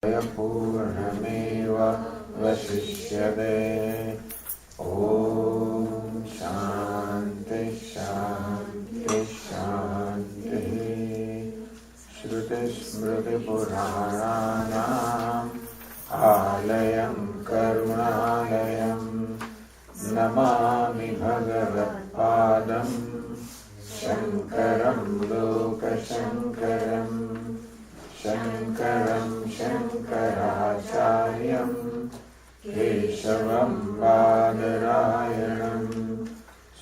पूर्णमेव वशिष्यते। ॐ शान्ति शान्ति शान्तिः। श्रुतिस्मृतिपुराणानाम् आलयं करुणालयं नमामि भगवत्पादं शङ्करं लोकशङ्करम्। शङ्करं शङ्कराचार्यं केशवं बादरायणं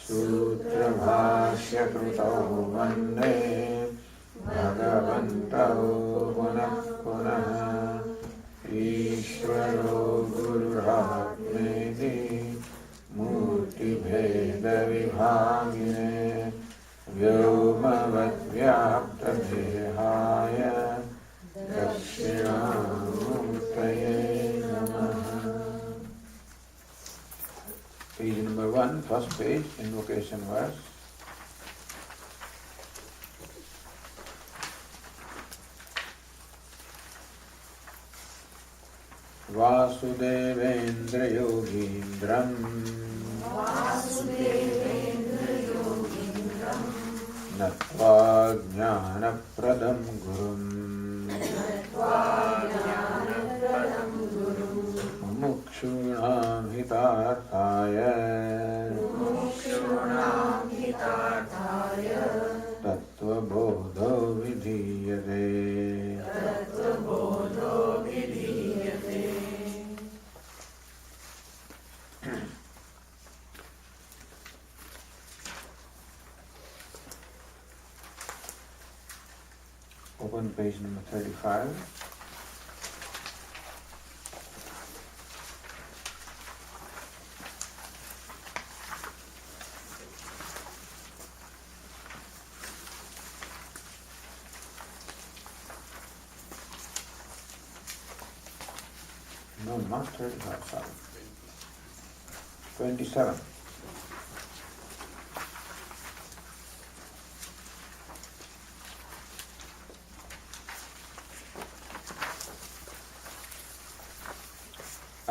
सूत्रभाष्यकृतौ वन्दे भगवन्तौ पुनः पुनः। ईश्वरो गुरुरात्मेति मूर्तिभेदविभागिने व्योमवद्व्याप्तदेहाय दक्षिणामूर्तये नमः। Page number 1, first page, invocation verse. Vasudevendra Yogindram Natva Jnanapradam Gurum Mumukshunam Hitarthaya Tattvabodha Vidhiyate. Open page number 35. No, not 35, sorry. 27.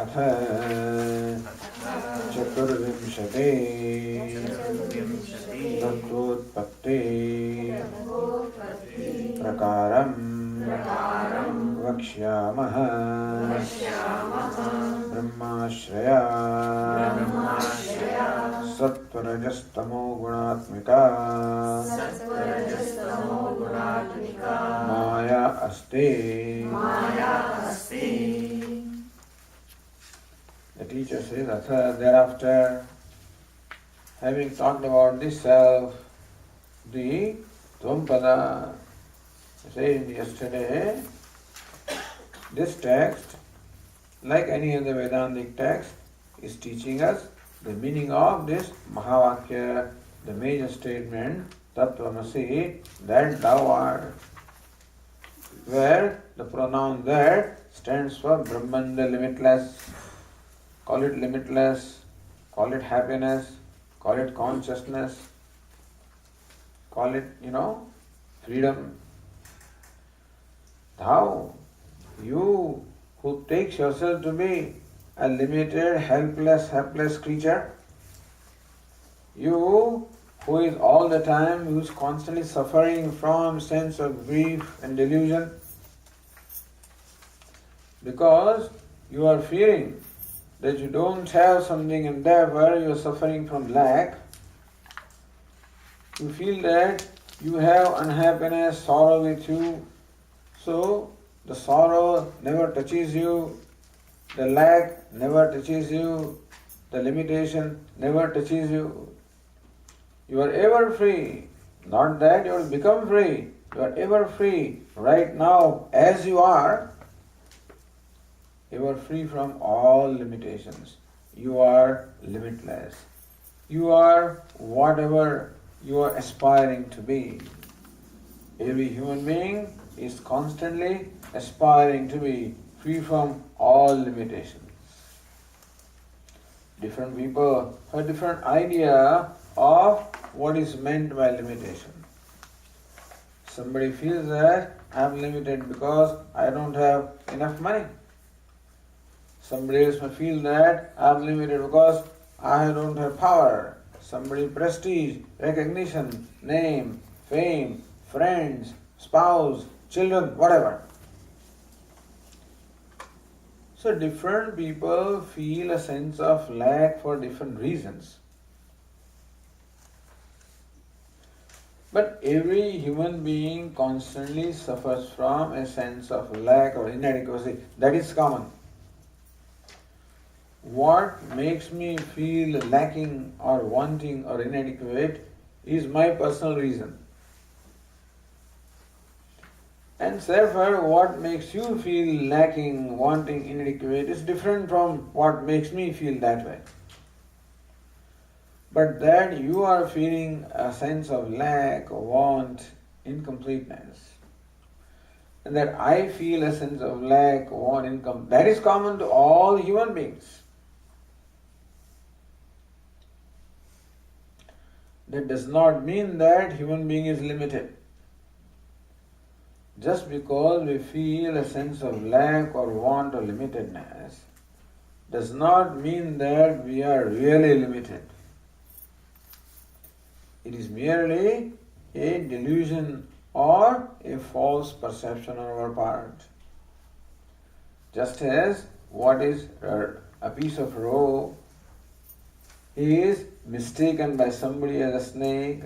अथ चतुर्विंशति तत्त्वोत्पत्ति प्रकारं वक्ष्यामः। ब्रह्माश्रया सत्त्वरजस्तमो गुणात्मिका माया अस्ति। The teacher says, thereafter, having talked about this self, the Tattvabodha, said yesterday, this text, like any other Vedantic text, is teaching us the meaning of this Mahavakya, the major statement, Tattvamasi, that thou art, where the pronoun that stands for Brahman, the limitless. Call it limitless, call it happiness, call it consciousness, call it, freedom. Thou, you who takes yourself to be a limited, helpless creature, you who is all the time, who is constantly suffering from sense of grief and delusion, because you are fearing that you don't have something and therefore you are suffering from lack. You feel that you have unhappiness, sorrow with you, so the sorrow never touches you, the lack never touches you, the limitation never touches you. You are ever free. Not that you will become free. You are ever free. Right now, as you are free from all limitations. You are limitless. You are whatever you are aspiring to be. Every human being is constantly aspiring to be free from all limitations. Different people have different idea of what is meant by limitation. Somebody feels that I am limited because I don't have enough money. Somebody else may feel that I am limited because I don't have power. Somebody prestige, recognition, name, fame, friends, spouse, children, whatever. So different people feel a sense of lack for different reasons. But every human being constantly suffers from a sense of lack or inadequacy. That is common. What makes me feel lacking or wanting or inadequate is my personal reason. And therefore, what makes you feel lacking, wanting, inadequate is different from what makes me feel that way. But that you are feeling a sense of lack, want, incompleteness, and that I feel a sense of lack, want, that is common to all human beings. That does not mean that human being is limited. Just because we feel a sense of lack or want or limitedness does not mean that we are really limited. It is merely a delusion or a false perception on our part. Just as what is a piece of rope is mistaken by somebody as a snake,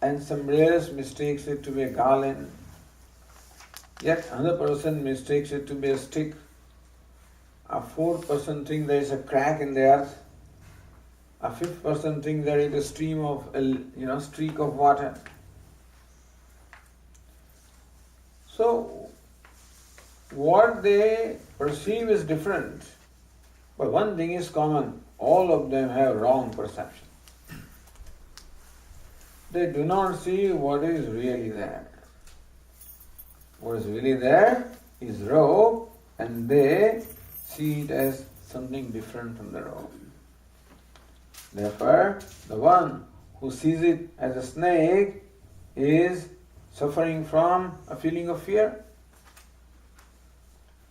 and somebody else mistakes it to be a garland, yet another person mistakes it to be a stick. A fourth person thinks there is a crack in the earth. A fifth person thinks there is a stream of, streak of water. So, what they perceive is different, but one thing is common: all of them have wrong perception. They do not see what is really there. What is really there is rope, and they see it as something different from the rope. Therefore, the one who sees it as a snake is suffering from a feeling of fear.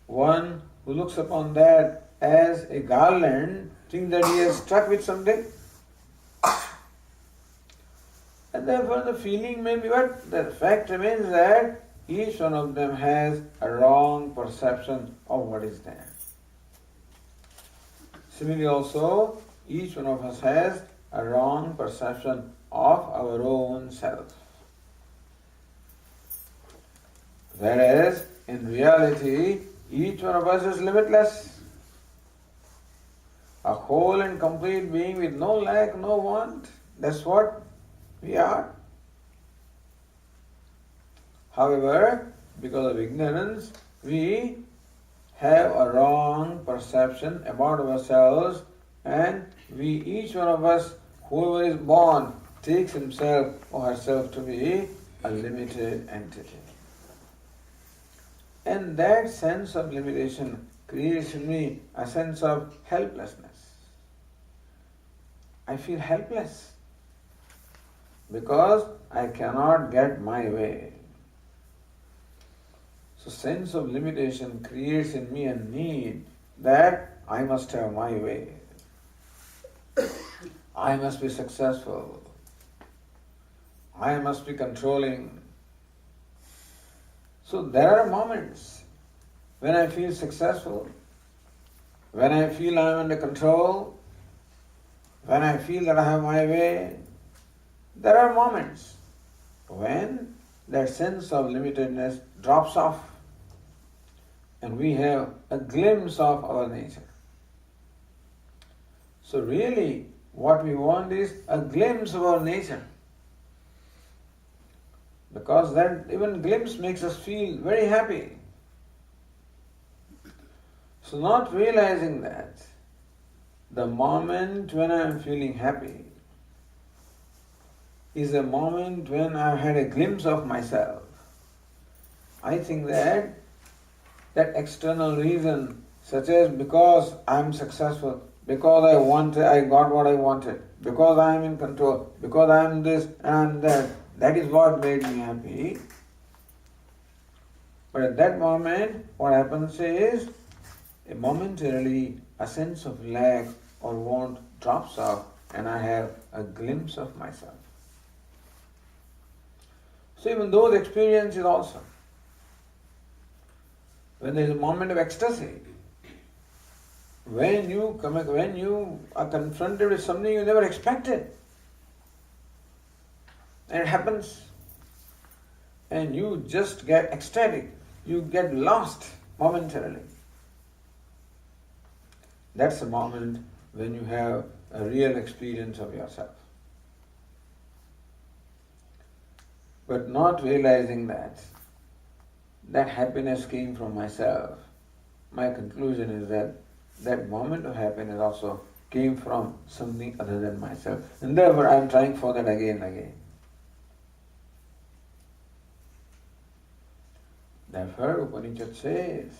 One who looks upon that as a garland thinks that he is struck with something. And therefore the feeling may be what? The fact remains that each one of them has a wrong perception of what is there. Similarly also, each one of us has a wrong perception of our own self. Whereas, in reality, each one of us is limitless. A whole and complete being with no lack, no want. That's what we are. However, because of ignorance, we have a wrong perception about ourselves, and each one of us, whoever is born, takes himself or herself to be a limited entity. And that sense of limitation creates in me a sense of helplessness. I feel helpless because I cannot get my way. So sense of limitation creates in me a need that I must have my way. I must be successful. I must be controlling. So there are moments when I feel successful, when I feel I am under control, when I feel that I have my way. There are moments when that sense of limitedness drops off and we have a glimpse of our nature. So really, what we want is a glimpse of our nature. Because that even glimpse makes us feel very happy. So not realizing that, the moment when I am feeling happy is a moment when I have had a glimpse of myself. I think that external reason, such as because I am successful, because I got what I wanted, because I am in control, because I am this and that is what made me happy. But at that moment, what happens is, momentarily a sense of lack or want drops off and I have a glimpse of myself. So even those experiences also, when there is a moment of ecstasy, when you are confronted with something you never expected, and it happens, and you just get ecstatic, you get lost momentarily. That's the moment when you have a real experience of yourself. But not realizing that happiness came from myself, my conclusion is that moment of happiness also came from something other than myself. And therefore I am trying for that again and again. Therefore Upanishad says,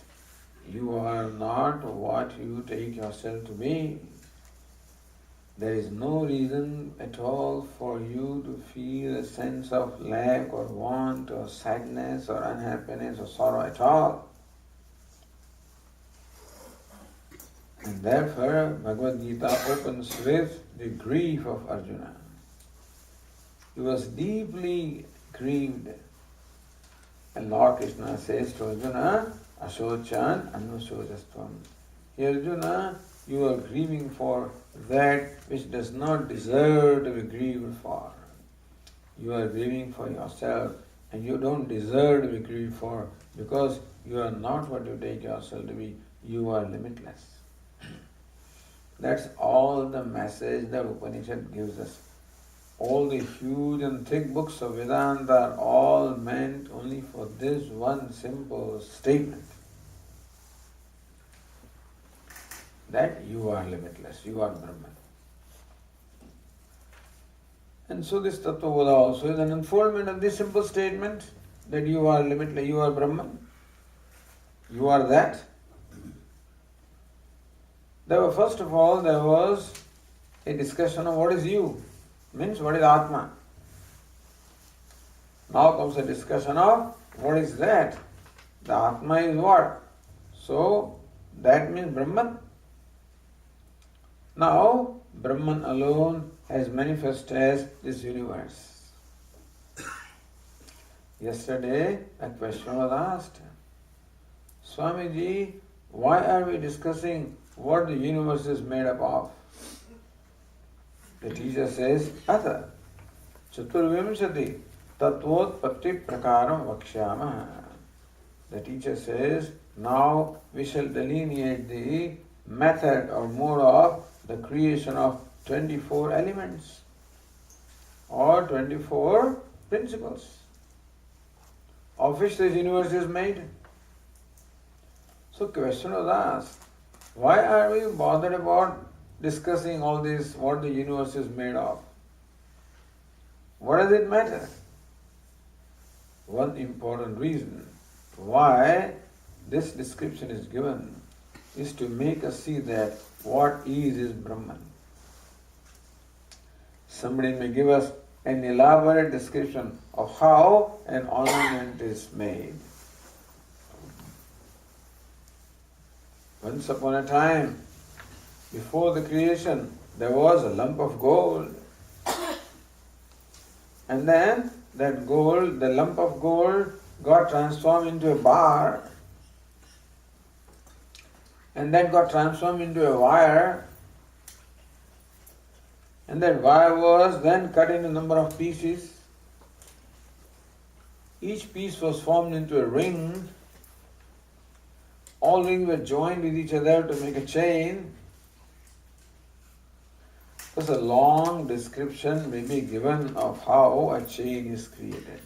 you are not what you take yourself to be. There is no reason at all for you to feel a sense of lack or want or sadness or unhappiness or sorrow at all. And therefore Bhagavad Gita opens with the grief of Arjuna. He was deeply grieved. And Lord Krishna says to Arjuna, Ashochan Anusojastvam. Hey Arjuna, you are grieving for that which does not deserve to be grieved for. You are grieving for yourself and you don't deserve to be grieved for because you are not what you take yourself to be. You are limitless. That's all the message that Upanishad gives us. All the huge and thick books of Vedanta are all meant only for this one simple statement. That you are limitless, you are Brahman. And so this Tattvabodha also is an unfoldment of this simple statement that you are limitless, you are Brahman. You are that. First of all, there was a discussion of what is you, means what is Atma. Now comes a discussion of what is that. The Atma is what? So, that means Brahman. Now, Brahman alone has manifested as this universe. Yesterday, a question was asked, Swamiji, why are we discussing what the universe is made up of? The teacher says, Atha, Chaturvimshati Tattvotpatti Prakaram Vakshyama. The teacher says, now we shall delineate the method or mode of the creation of 24 elements or 24 principles of which this universe is made. So question was asked, why are we bothered about discussing all this, what the universe is made of? What does it matter? One important reason why this description is given is to make us see that what is Brahman. Somebody may give us an elaborate description of how an ornament is made. Once upon a time, before the creation, there was a lump of gold. And then that gold, the lump of gold, got transformed into a bar. And that got transformed into a wire. And that wire was then cut into a number of pieces. Each piece was formed into a ring. All rings were joined with each other to make a chain. Thus a long description may be given of how a chain is created.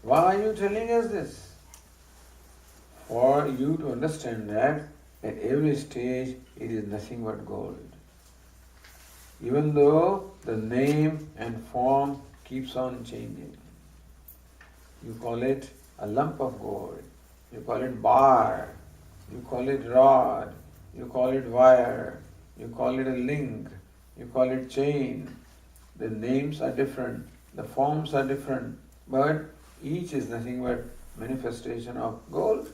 Why are you telling us this? For you to understand that at every stage it is nothing but gold. Even though the name and form keeps on changing. You call it a lump of gold, you call it bar, you call it rod, you call it wire, you call it a link, you call it chain. The names are different, the forms are different, but Each is nothing but manifestation of gold.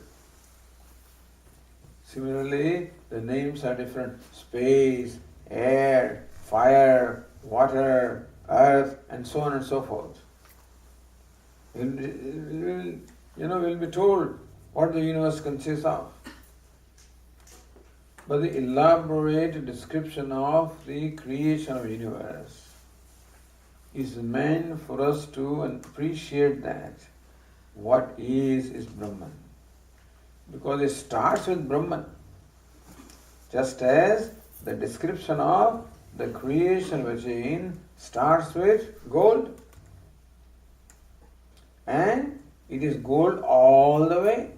Similarly, the names are different. Space, air, fire, water, earth, and so on and so forth. We'll be told what the universe consists of. But the elaborate description of the creation of the universe is meant for us to appreciate that what is Brahman. Because it starts with Brahman. Just as the description of the creation machine starts with gold. And it is gold all the way.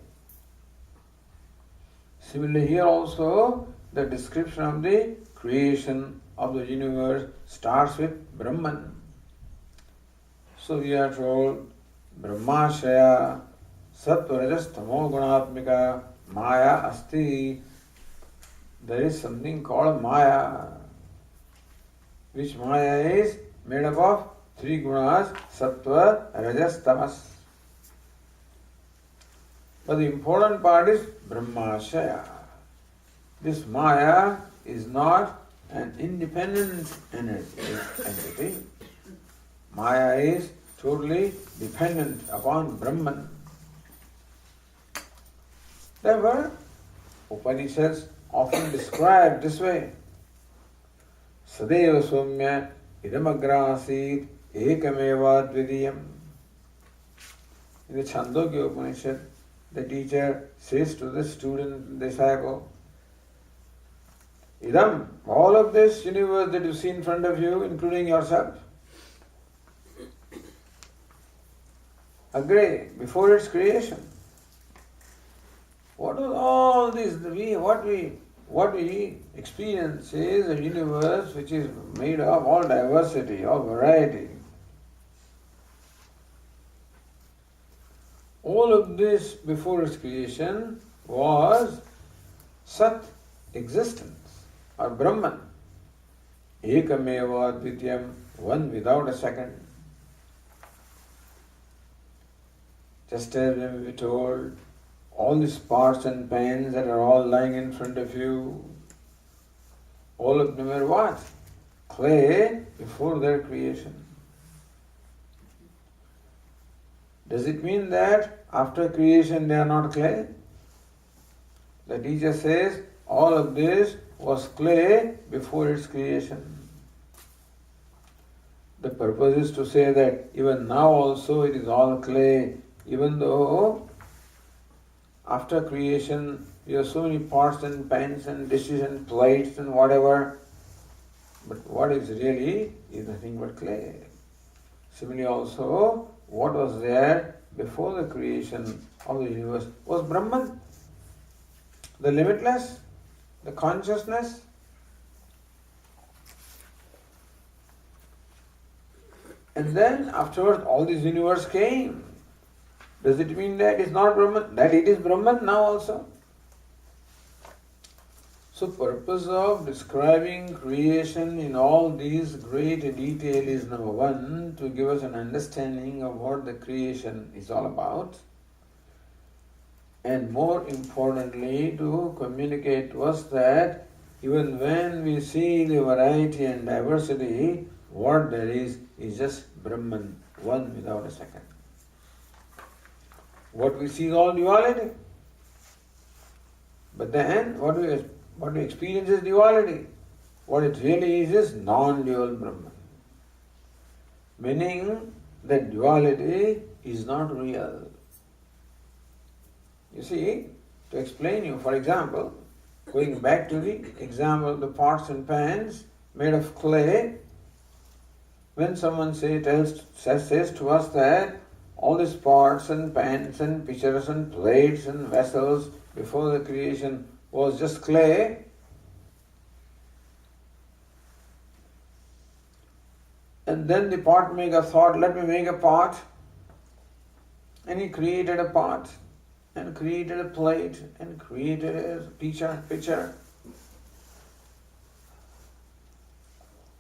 Similarly, here also the description of the creation of the universe starts with Brahman. So we are told Brahmashaya Sattva-rajas tamo gunatmika Maya asti. There is something called Maya, which Maya is made up of three gunas, Sattva, Rajas, Tamas. But the important part is Brahmashaya. This Maya is not an independent entity. Maya is totally dependent upon Brahman. Therefore, Upanishads often describe this way. Sadeva Somya idamagrasit ekameva dvidiyam. In the Chandogya Upanishad, the teacher says to the student, disciple, Idam, all of this universe that you see in front of you, including yourself, agree, before its creation. What was all this? What we experience is a universe which is made of all diversity, all variety. All of this before its creation was Sat, existence, or Brahman. Ekameva Dvityam, one without a second. Just as when we told, all these pots and pans that are all lying in front of you, all of them are what? Clay before their creation. Does it mean that after creation they are not clay? The teacher says all of this was clay before its creation. The purpose is to say that even now also it is all clay, even though after creation we have so many pots and pans and dishes and plates and whatever, but what is really is nothing but clay. Similarly also, what was there before the creation of the universe was Brahman, the limitless, the consciousness. And then afterwards all this universe came. Does it mean that it is not Brahman? That it is Brahman now also? So purpose of describing creation in all these great detail is number one, to give us an understanding of what the creation is all about. And more importantly, to communicate to us that even when we see the variety and diversity, what there is just Brahman, one without a second. What we see is all duality. But then what we experience is duality. What it really is non-dual Brahman. Meaning that duality is not real. You see, to explain you, for example, going back to the example of the pots and pans made of clay, when someone says to us that all these pots and pans and pitchers and plates and vessels before the creation was just clay, and then the pot maker thought, let me make a pot, and he created a pot, and created a plate, and created a pitcher.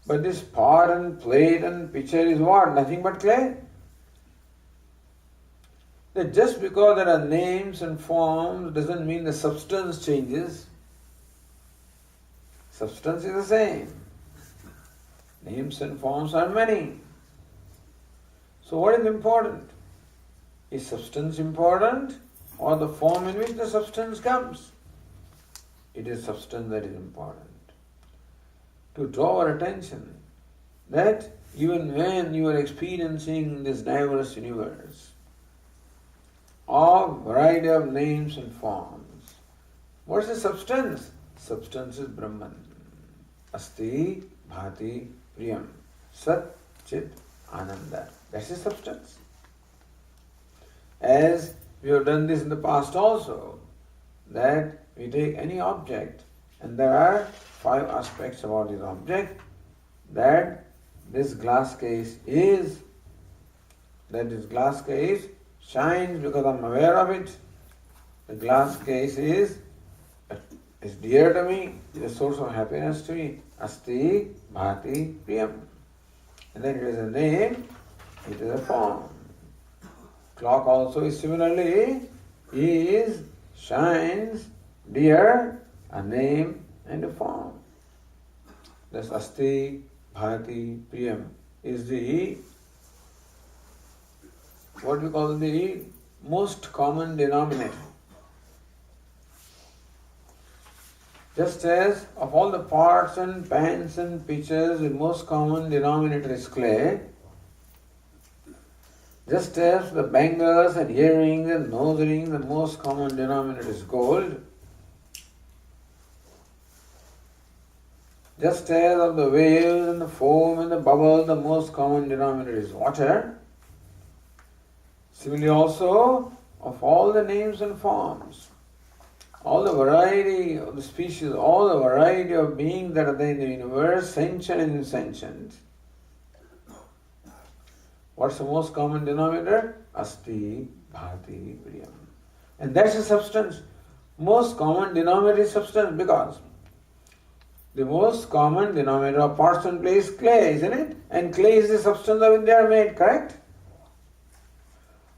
But this pot and plate and pitcher is what? Nothing but clay. that just because there are names and forms doesn't mean the substance changes. Substance is the same. Names and forms are many. So what is important? Is substance important or the form in which the substance comes? It is substance that is important. To draw our attention that even when you are experiencing this diverse universe of variety of names and forms, what is the substance? Substance is Brahman. Asti, Bhati, Priyam. Sat, Chit, Ananda. That's the substance. As we have done this in the past also, that we take any object and there are 5 aspects about this object, that this glass case shines because I am aware of it. The glass case is dear to me, is a source of happiness to me. Asti, Bhati, Priyam. And then it is a name, it is a form. Clock also is similarly, shines, dear, a name and a form. Thus Asti, Bhati, Priyam is the, what we call the most common denominator. Just as of all the pots and pans and pitchers, the most common denominator is clay, just as the bangles and earrings and nose rings, the most common denominator is gold, just as of the waves and the foam and the bubble, the most common denominator is water, similarly also of all the names and forms, all the variety of the species, all the variety of beings that are there in the universe, sentient and insentient. What's the most common denominator? Asti, Bhati, Priyam. And that's the substance. Most common denominator is substance because the most common denominator of pots and clay is clay, isn't it? And clay is the substance of which they are made, correct?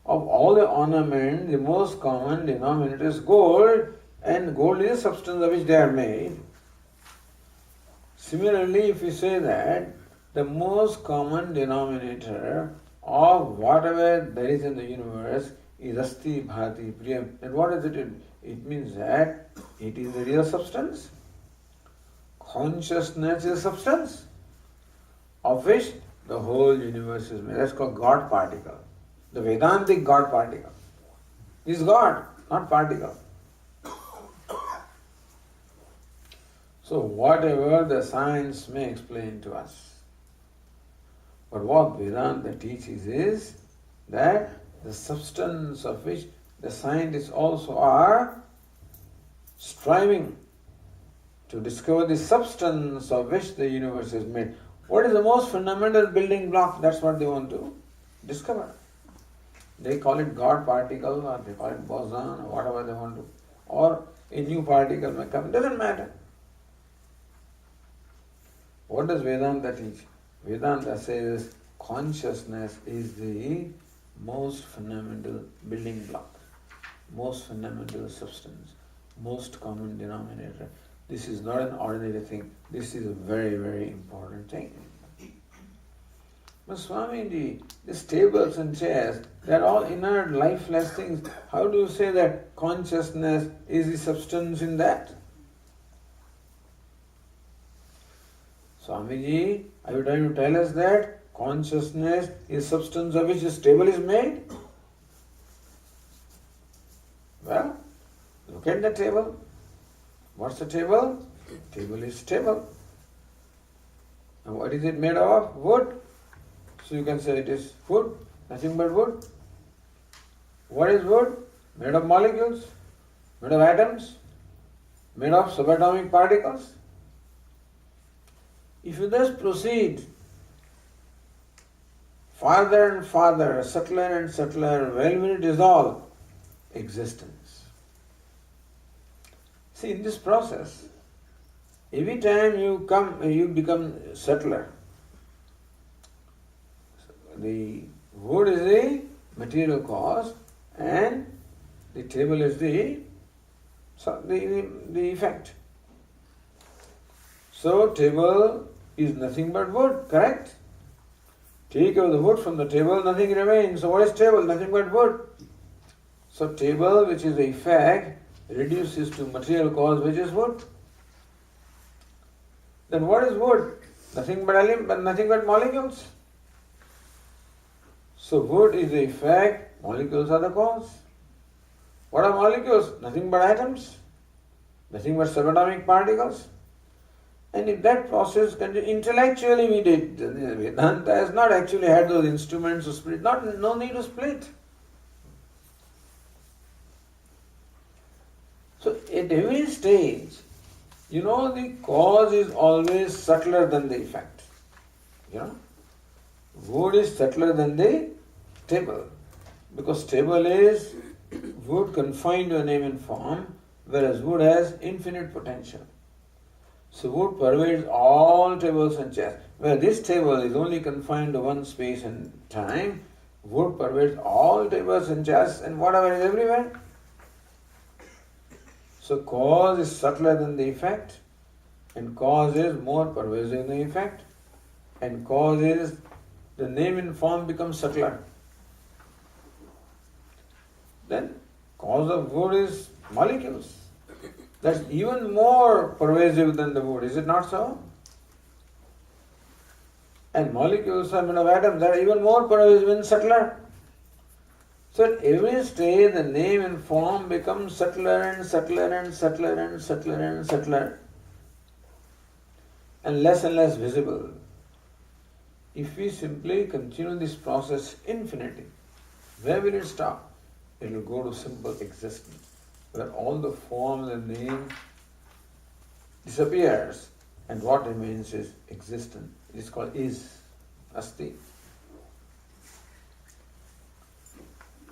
Of all the ornaments, the most common denominator is gold, and gold is the substance of which they are made. Similarly, if you say that the most common denominator of whatever there is in the universe is Asti, Bhati, Priyam, then what does it mean? It means that it is the real substance. Consciousness is a substance of which the whole universe is made. That's called God particle. The Vedantic God particle is God, not particle. So whatever the science may explain to us, but what Vedanta teaches is that the substance of which the scientists also are striving to discover the substance of which the universe is made. What is the most fundamental building block? That's what they want to discover. They call it God particle, or they call it boson, or whatever they want to, or a new particle may come. It doesn't matter. What does Vedanta teach? Vedanta says consciousness is the most fundamental building block, most fundamental substance, most common denominator. This is not an ordinary thing. This is a very, very important thing. But Swamiji, these tables and chairs, they are all inert, lifeless things. How do you say that consciousness is the substance in that? Swamiji, are you trying to tell us that consciousness is substance of which this table is made? Well, look at the table. What's the table? Table is table. And what is it made of? Wood. So you can say it is wood, nothing but wood. What is wood? Made of molecules, made of atoms, made of subatomic particles. If you thus proceed farther and farther, subtler and subtler, well will dissolve existence. See, in this process, every time you become subtler. The wood is the material cause and the table is the effect. So table is nothing but wood, correct? Take away the wood from the table, nothing remains. So what is table? Nothing but wood. So table, which is the effect, reduces to material cause, which is wood. Then what is wood? Nothing but molecules. So wood is the effect, molecules are the cause. What are molecules? Nothing but atoms, nothing but subatomic particles. And if that process continues, intellectually we did. Vedanta has not actually had those instruments to split, no need to split. So at every stage, the cause is always subtler than the effect. Wood is subtler than the table, because table is wood confined to a name and form, whereas wood has infinite potential. So wood pervades all tables and chairs. Where this table is only confined to one space and time, wood pervades all tables and chairs and whatever is everywhere. So cause is subtler than the effect, and cause is more pervasive than the effect, and cause is the name and form becomes subtler. Then cause of wood is molecules. That's even more pervasive than the wood, is it not so? And molecules are made of atoms that are even more pervasive and subtler. So at every stage the name and form becomes subtler and subtler and subtler and subtler and subtler and less visible. If we simply continue this process infinitely, where will it stop? It will go to simple existence, where all the forms and name disappears and what remains is existence. It is called is, asti.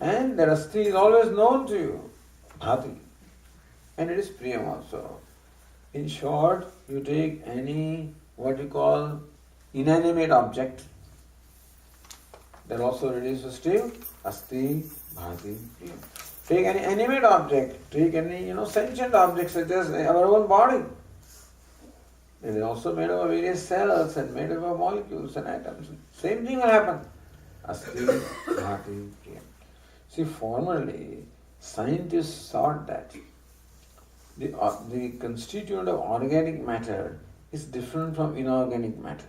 And that asti is always known to you, bhati. And it is priyam also. In short, you take any what you call inanimate object, that also reduces to asti, bhati, priyam. Take any animate object, take any sentient object such as our own body. It is also made of various cells and made up of molecules and atoms. Same thing will happen. Asti, bhati, priyam. See, formerly, scientists thought that the constituent of organic matter is different from inorganic matter.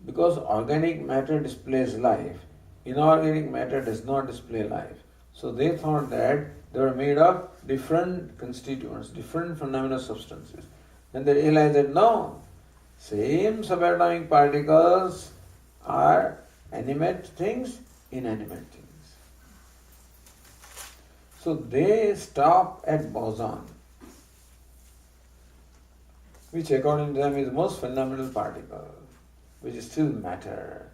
Because organic matter displays life, inorganic matter does not display life. So they thought that they were made of different constituents, different fundamental substances. Then they realized that no, same subatomic particles are animate things, inanimate things. So they stop at boson, which according to them is the most fundamental particle, which is still matter.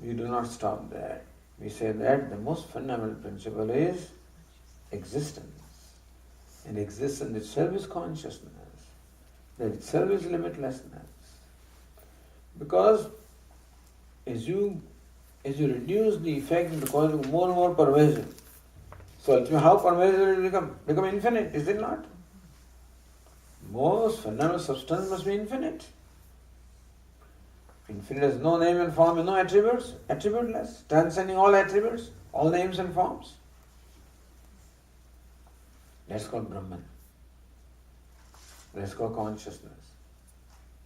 We do not stop there. We say that the most fundamental principle is existence. And existence itself is consciousness. That itself is limitlessness. Because as you reduce the effect, the cause becomes more and more pervasive. So ultimately, how pervasive will it become? Become infinite, is it not? Most fundamental substance must be infinite. Infinite has no name and form and no attributes, attributeless, transcending all attributes, all names and forms. That's called Brahman. That's called consciousness.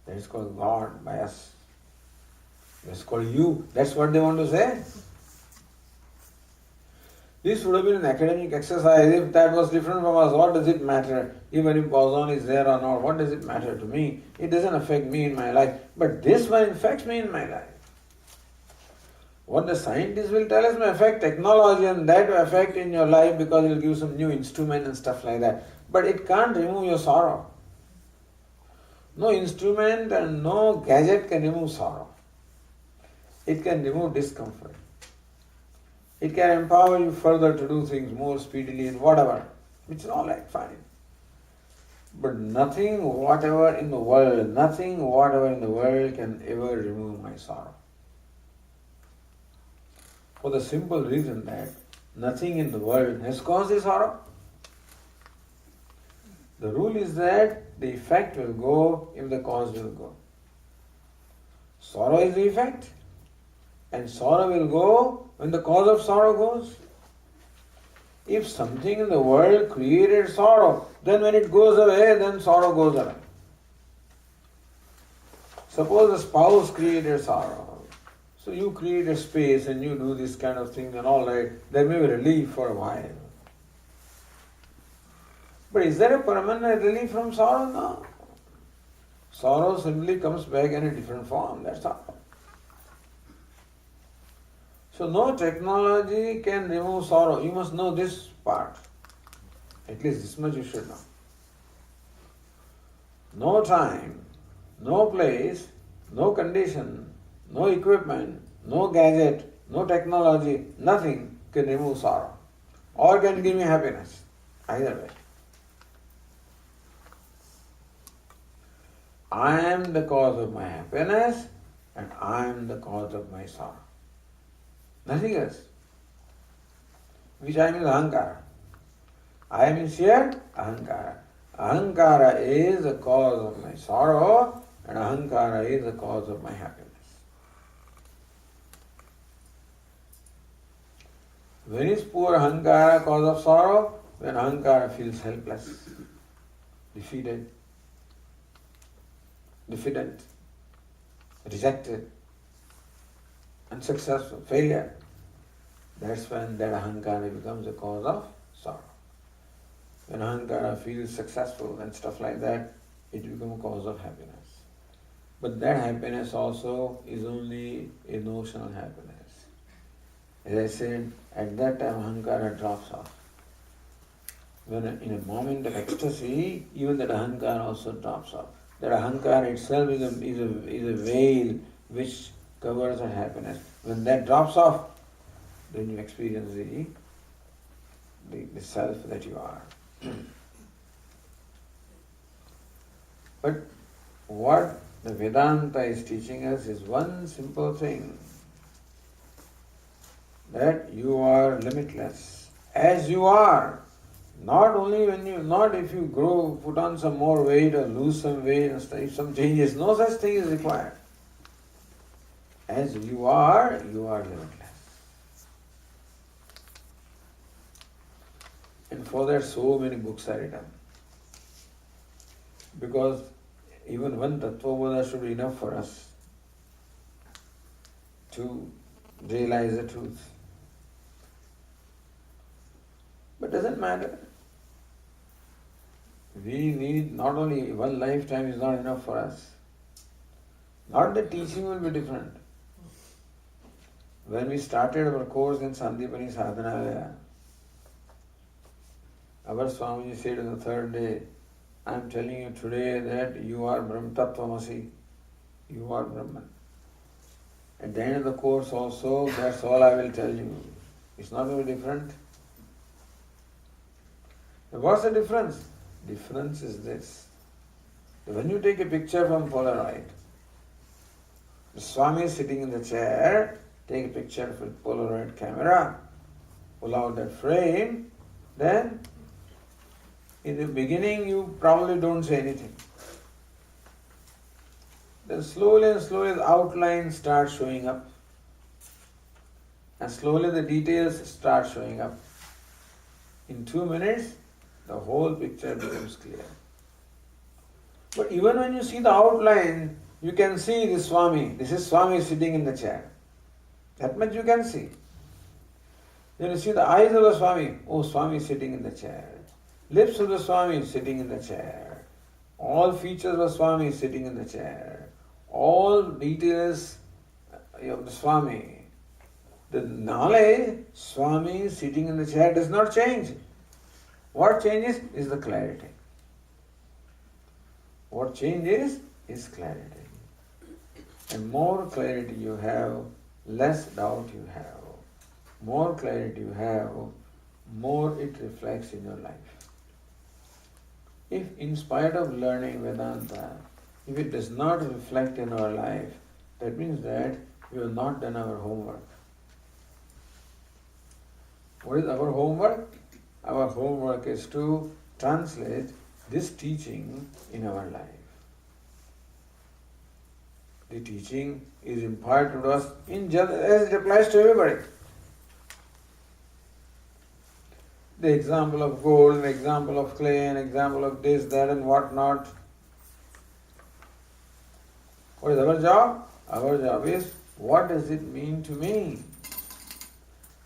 That is called God by us. That's called you. That's what they want to say. This would have been an academic exercise if that was different from us. What does it matter? Even if boson is there or not, what does it matter to me? It doesn't affect me in my life. But this one affects me in my life. What the scientists will tell us may affect technology and that will affect in your life because it will give some new instrument and stuff like that. But it can't remove your sorrow. No instrument and no gadget can remove sorrow. It can remove discomfort. It can empower you further to do things more speedily and whatever, which is all right, fine. But nothing whatever in the world can ever remove my sorrow. For the simple reason that nothing in the world has caused the sorrow. The rule is that the effect will go if the cause will go. Sorrow is the effect, and sorrow will go when the cause of sorrow goes. If something in the world created sorrow, then when it goes away, then sorrow goes away. Suppose a spouse created sorrow. So you create a space and you do this kind of thing and all right, there may be relief for a while. But is there a permanent relief from sorrow? No. Sorrow simply comes back in a different form, that's all. So no technology can remove sorrow. You must know this part. At least this much you should know. No time, no place, no condition, no equipment, no gadget, no technology, nothing can remove sorrow or can give me happiness. Either way. I am the cause of my happiness and I am the cause of my sorrow. Nothing else. Which I mean ahankara. I means here ahankara. Ahankara is the cause of my sorrow and ahankara is the cause of my happiness. When is poor ahankara cause of sorrow? When ahankara feels helpless, defeated, diffident, rejected, unsuccessful, failure. That's when that ahankara becomes a cause of sorrow. When ahankara feels successful and stuff like that, it becomes a cause of happiness. But that happiness also is only a notional happiness. As I said, at that time ahankara drops off. When in a moment of ecstasy, even that ahankara also drops off. That ahankara itself is a veil which covers our happiness. When that drops off, then you experience the self that you are. But what the Vedanta is teaching us is one simple thing, that you are limitless as you are. Not if you grow, put on some more weight or lose some weight and if some changes, no such thing is required. As you are limitless. And for that so many books are written. Because even one Tattvabodha should be enough for us to realize the truth. But doesn't matter. We need not only one lifetime is not enough for us. Not the teaching will be different. When we started our course in Sandipani Sadhanalaya, our Swamiji said on the third day, I am telling you today that you are Brahm Tattvamasi, you are Brahman. At the end of the course also, that's all I will tell you. It's not very different. Now what's the difference? Difference is this. When you take a picture from Polaroid, the Swami is sitting in the chair, take a picture with Polaroid camera, pull out that frame, then in the beginning you probably don't say anything. Then slowly the outline starts showing up. And slowly the details start showing up. In 2 minutes, the whole picture becomes clear. But even when you see the outline, you can see this Swami. This is Swami sitting in the chair. That much you can see. Then you see the eyes of the Swami. Oh, Swami is sitting in the chair. Lips of the Swami is sitting in the chair. All features of the Swami is sitting in the chair. All details of the Swami. The knowledge, Swami sitting in the chair does not change. What changes is the clarity. What changes is clarity. And more clarity you have, less doubt you have. More clarity you have, more it reflects in your life. If in spite of learning Vedanta, if it does not reflect in our life, that means that we have not done our homework. What is our homework? Our homework is to translate this teaching in our life. The teaching is imparted to us in general as it applies to everybody. The example of gold, the example of clay, an example of this, that and what not. What is our job? Our job is, what does it mean to me?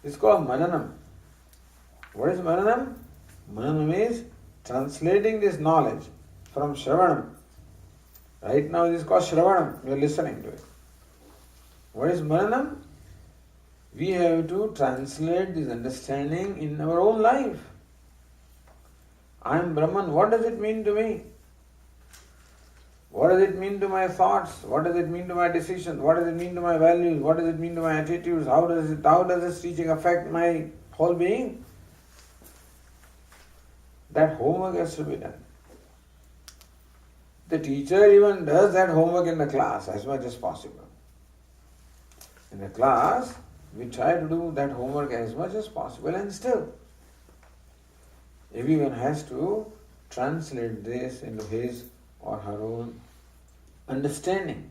It's called mananam. What is mananam? Mananam is translating this knowledge from Shravanam. Right now it is called Shravanam. We are listening to it. What is mananam? We have to translate this understanding in our own life. I am Brahman. What does it mean to me? What does it mean to my thoughts? What does it mean to my decisions? What does it mean to my values? What does it mean to my attitudes? How does this teaching affect my whole being? That homework has to be done. The teacher even does that homework in the class as much as possible. In the class, we try to do that homework as much as possible, and still everyone has to translate this into his or her own understanding.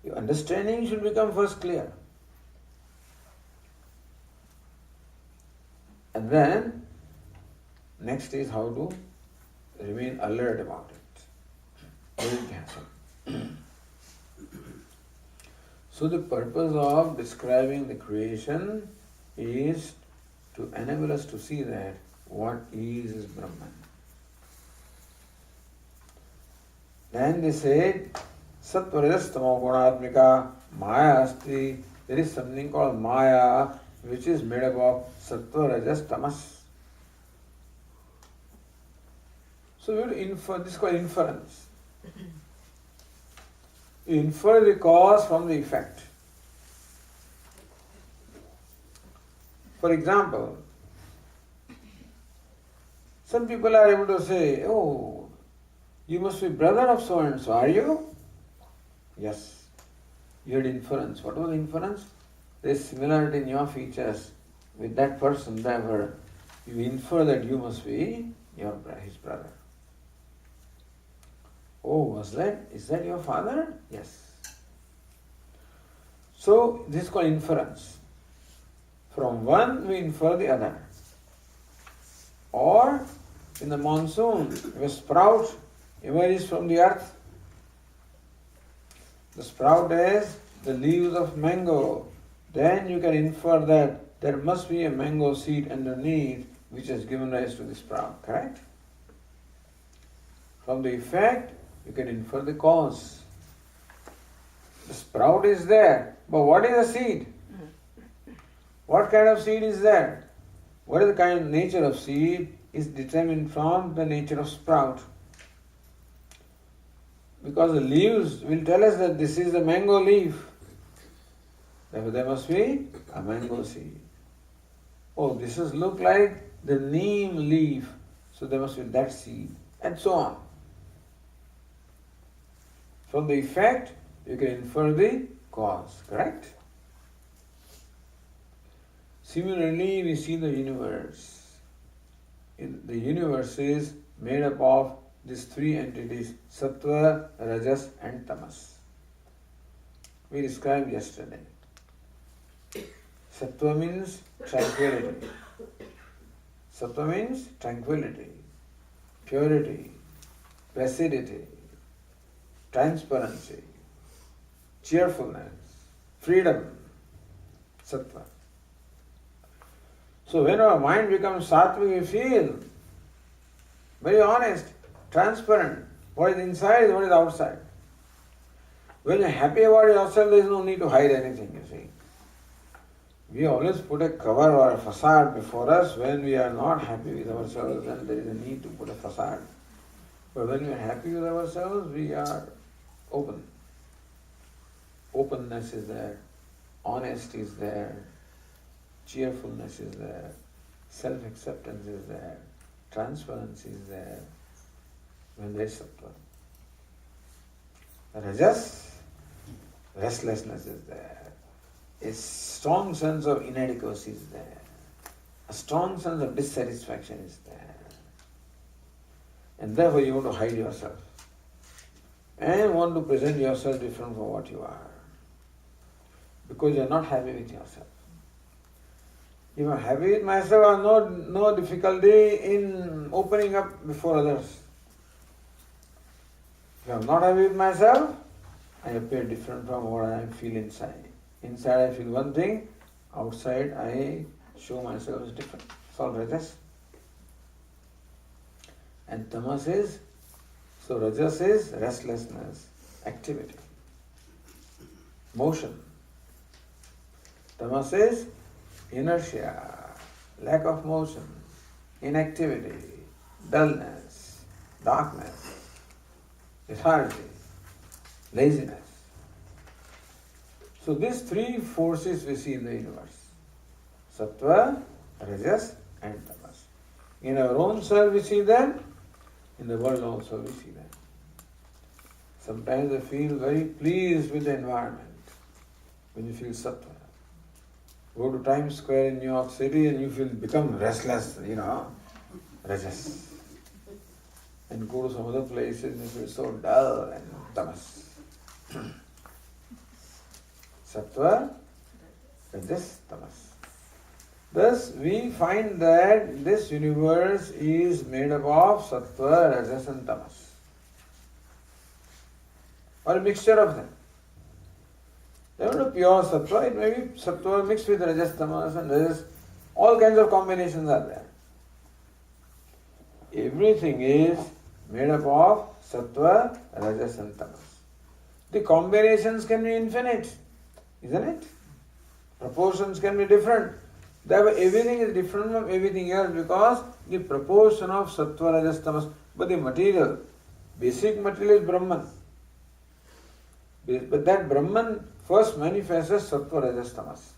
Your understanding should become first clear. And then, next is how to remain alert about it. Very careful. So the purpose of describing the creation is to enable us to see that what is Brahman. Then they said, Sattva Rajas Tamo Gunatmika Maya Asti. There is something called Maya which is made up of Sattva Rajas Tamas. So we have to infer, this is called inference. You infer the cause from the effect. For example, some people are able to say, oh, you must be brother of so and so, are you? Yes. You had inference. What was the inference? There is similarity in your features with that person, therefore you infer that you must be his brother. Oh, is that your father? Yes. So this is called inference. From one we infer the other. Or in the monsoon, if a sprout emerges from the earth, the sprout is the leaves of mango, then you can infer that there must be a mango seed underneath which has given rise to the sprout, correct? From the effect, you can infer the cause. The sprout is there, but what is the seed? What kind of seed is that? What is the kind of nature of seed is determined from the nature of sprout. Because the leaves will tell us that this is a mango leaf. Therefore there must be a mango seed. Oh, this is look like the neem leaf, so there must be that seed, and so on. From the effect, you can infer the cause, correct? Similarly, we see the universe. The universe is made up of these three entities, Sattva, Rajas and Tamas. We described yesterday. Sattva means tranquility. Sattva means tranquility, purity, placidity, transparency, cheerfulness, freedom, Sattva. So when our mind becomes sattvic, we feel very honest, transparent. What is inside is what is outside. When you're happy about yourself, there is no need to hide anything, you see. We always put a cover or a facade before us. When we are not happy with ourselves, then there is a need to put a facade. But when we are happy with ourselves, we are open. Openness is there, honesty is there, cheerfulness is there, self-acceptance is there, transparency is there, when there is sattva. Rajas, restlessness is there, a strong sense of inadequacy is there. a strong sense of dissatisfaction is there. And therefore you want to hide yourself and want to present yourself different from what you are. Because you are not happy with yourself. If I am happy with myself, I have no difficulty in opening up before others. If I am not happy with myself, I appear different from what I feel inside. Inside I feel one thing, outside I show myself as different. It's all rajas. And tamas is, so rajas is restlessness, activity, motion. Tamas is inertia, lack of motion, inactivity, dullness, darkness, lethargy, laziness. So these three forces we see in the universe. Sattva, rajas and tamas. In our own self we see them, in the world also we see them. Sometimes I feel very pleased with the environment when you feel sattva. Go to Times Square in New York City and you become restless, rajas. And go to some other places and you feel so dull and tamas. Sattva, rajas, tamas. Thus, we find that this universe is made up of sattva, rajas and tamas. Or a mixture of them. They are not pure sattva, it may be sattva mixed with rajas, tamas and rajas. All kinds of combinations are there. Everything is made up of sattva, rajas and tamas. The combinations can be infinite, isn't it? Proportions can be different. Therefore, everything is different from everything else because the proportion of sattva, rajas, tamas. But the material, basic material is Brahman. But that Brahman first manifests as sattva, rajas, tamas.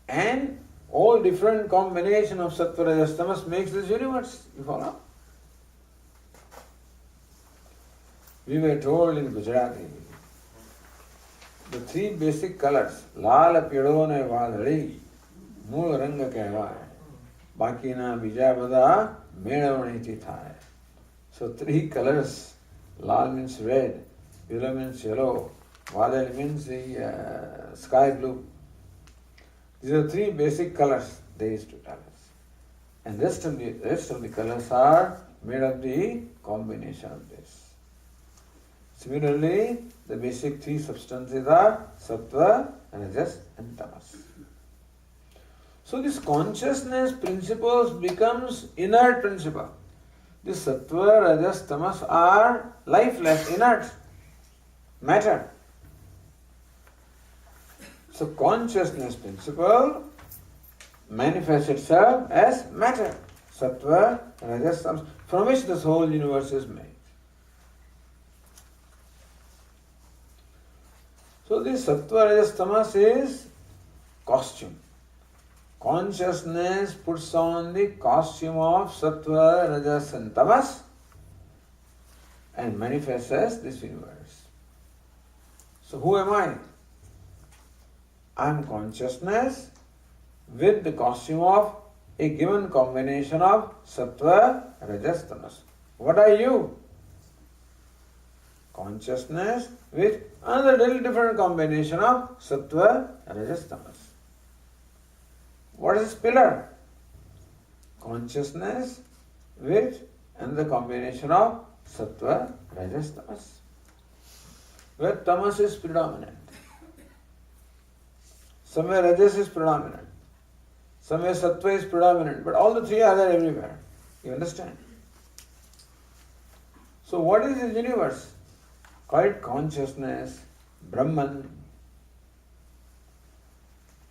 And all different combination of sattva, rajas, tamas makes this universe. You follow? We were told in Gujarati, the three basic colors, લાલ પીળો ને વાદળી મૂળ રંગ કહેવાય, બાકીના બીજા બધા મેળવણીથી થાય. So three colors, લાલ means red, píળો means yellow, વાદળી means the sky blue. These are three basic colors they used to tell us. And the rest of the colors are made of the combination of this. Similarly, the basic three substances are sattva, rajas and tamas. So this consciousness principles becomes inert principle. This sattva, rajas, tamas are lifeless, inert, matter. So consciousness principle manifests itself as matter, sattva, rajas, tamas, from which this whole universe is made. So this sattva, rajas, tamas is costume. Consciousness puts on the costume of sattva, rajas and tamas and manifests as this universe. So who am I? I am consciousness with the costume of a given combination of sattva, rajas, tamas. What are you? Consciousness with another little different combination of sattva, rajas, tamas. What is this pillar? Consciousness with another combination of sattva, rajas, tamas. Where tamas is predominant. Somewhere rajas is predominant. Somewhere sattva is predominant. But all the three are there everywhere. You understand? So what is this universe? Call it consciousness, Brahman,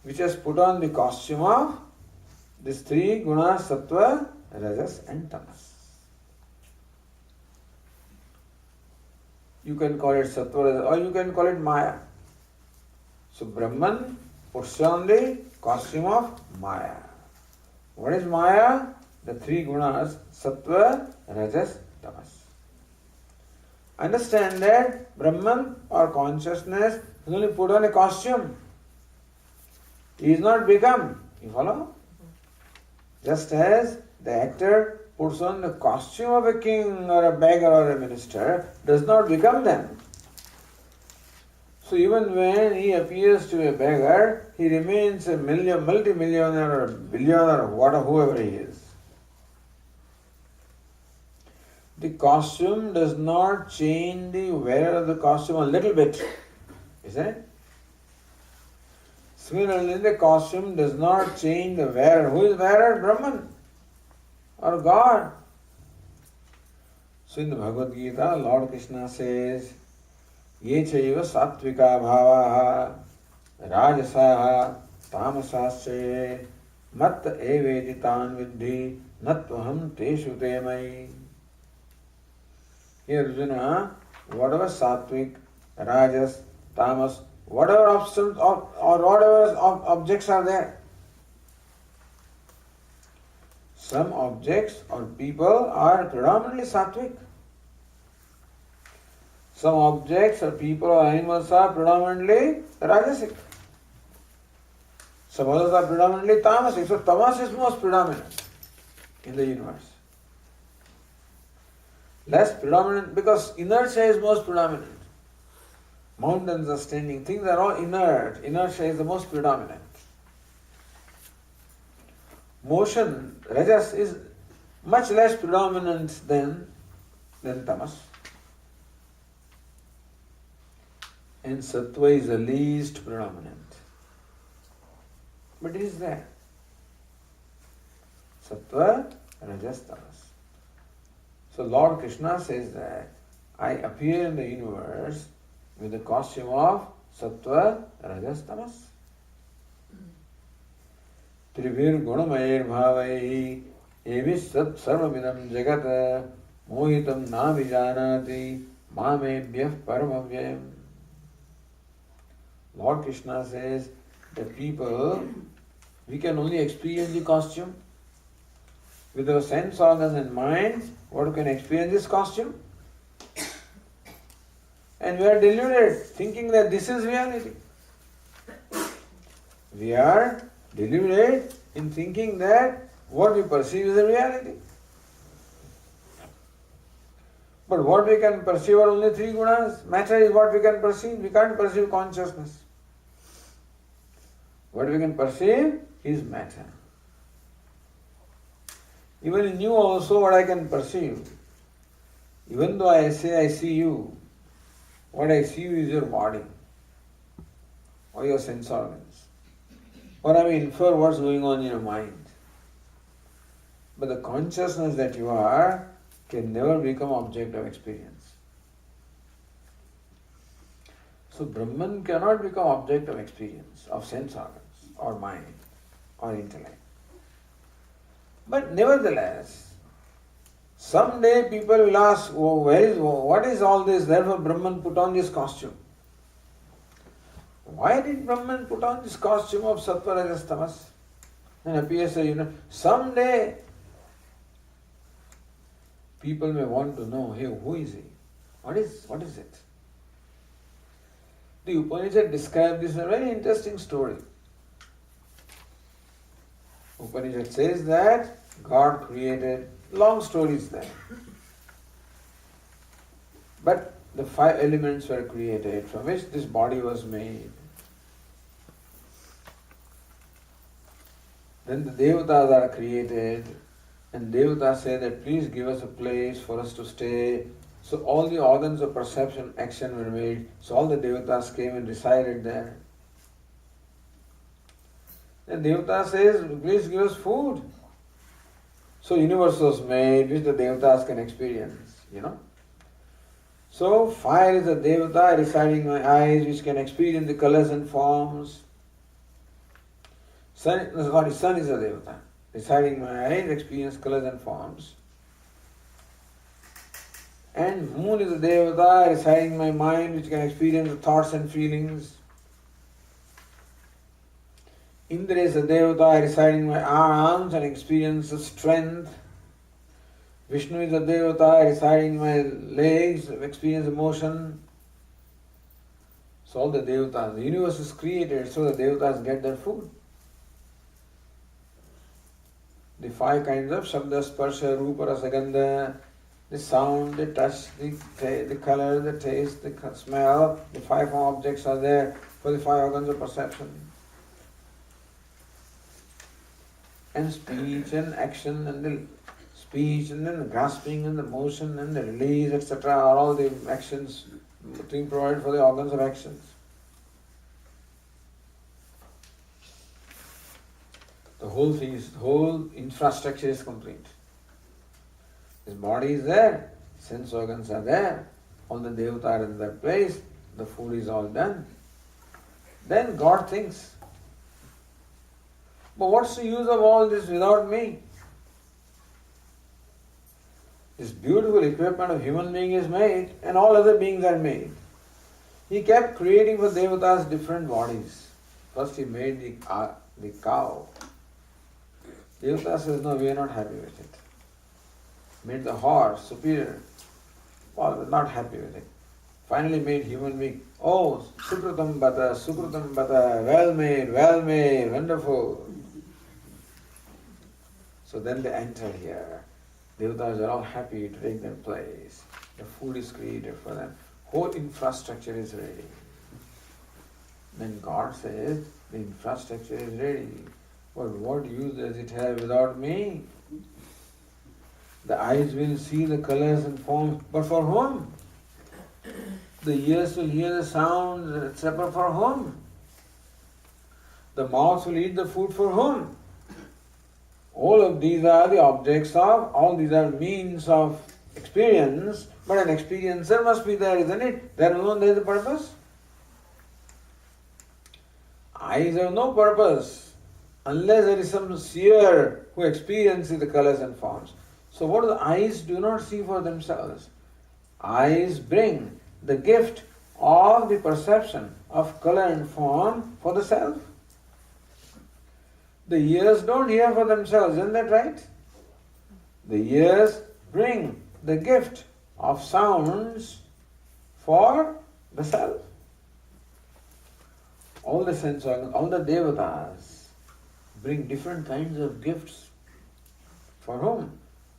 which has put on the costume of these three gunas, sattva, rajas and tamas. You can call it sattva, rajas, or you can call it Maya. So Brahman puts on the costume of Maya. What is Maya? The three gunas, sattva, rajas, tamas. Understand that Brahman or consciousness has only put on a costume. He is not become. You follow? Just as the actor puts on the costume of a king or a beggar or a minister, does not become them. So even when he appears to be a beggar, he remains a multi-millionaire or a billionaire or whatever, whoever he is. The costume does not change the wearer of the costume a little bit, isn't it? Similarly, the costume does not change the wearer. Who is wearer? Brahman or God. So in the Bhagavad Gita, Lord Krishna says, Ye chaiva sattvika bhavaha rajasaha tamasasche mat eveti tan vidhi natvaham teshu te mai. Here Arjuna, whatever sattvic, rajas, tamas, whatever options or whatever objects are there. Some objects or people are predominantly sattvic. Some objects or people or animals are predominantly rajasic. Some others are predominantly tamasic. So tamas is most predominant in the universe. Less predominant because inertia is most predominant. Mountains are standing, things are all inert. Inertia is the most predominant. Motion, rajas, is much less predominant than tamas. And sattva is the least predominant. But it is there. Sattva, rajas, tamas. So Lord Krishna says that I appear in the universe with the costume of sattva, rajas, tamas. Trivir gunamayer bhavai evis sat sarvamidam jagat mohitam na vijanati mamebhyah paramavyayam. Lord Krishna says that people, we can only experience the costume with our sense organs and minds. What can experience this costume? And we are deluded, thinking that this is reality. We are deluded in thinking that what we perceive is a reality. But what we can perceive are only three gunas. Matter is what we can perceive. We can't perceive consciousness. What we can perceive is matter. Even in you also, what I can perceive, even though I say I see you, what I see you is your body or your sense organs. Or I may infer what's going on in your mind. But the consciousness that you are can never become object of experience. So Brahman cannot become object of experience, of sense organs, or mind, or intellect. But nevertheless, someday people will ask, what is all this? Therefore Brahman put on this costume. Why did Brahman put on this costume of sattva, rajas, tamas and appears a someday people may want to know, hey, who is he? What is it? The Upanishad describes this in a very interesting story. Upanishad says that God created, long stories there. But the 5 elements were created from which this body was made. Then the devatas are created, and devatas say that please give us a place for us to stay. So all the organs of perception, action were made. So all the devatas came and resided there. Then devata says, please give us food. So universe was made which the devatas can experience, So fire is a devata residing in my eyes which can experience the colors and forms. Sun is a devata residing in my eyes, experience colors and forms. And moon is a devata residing in my mind which can experience the thoughts and feelings. Indra is a devata residing in my arms and experience the strength. Vishnu is a devata residing in my legs, experience emotion. So all the devatas, the universe is created so the devatas get their food. The five kinds of Shabda, Sparsha, Rupa, Rasa, Gandha, the sound, the touch, the color, the taste, the smell, the five objects are there for the five organs of perception. And speech and action and the speech and then the grasping and the motion and the release, etc. are all the actions being provided for the organs of actions. The whole infrastructure is complete. His body is there, sense organs are there, all the devata are in that place, the food is all done. Then God thinks, but what's the use of all this without me? This beautiful equipment of human being is made and all other beings are made. He kept creating for devatas different bodies. First he made the cow. Devata says, no, we are not happy with it. Made the horse superior. Well, we're not happy with it. Finally made human being. Oh, Sukrutam Bata, well made, wonderful. So then they enter here. Devatas are all happy to take their place. The food is created for them. Whole infrastructure is ready. Then God says, the infrastructure is ready. But what use does it have without me? The eyes will see the colors and forms, but for whom? The ears will hear the sounds, etc. for whom? The mouth will eat the food for whom? All of these are the objects of, all these are means of experience, but an experiencer must be there, isn't it? There alone there is a purpose. Eyes have no purpose unless there is some seer who experiences the colors and forms. So what do the eyes do not see for themselves? Eyes bring the gift of the perception of color and form for the self. The ears don't hear for themselves, isn't that right? The ears bring the gift of sounds for the self. All the sense organs, all the devatas bring different kinds of gifts. For whom?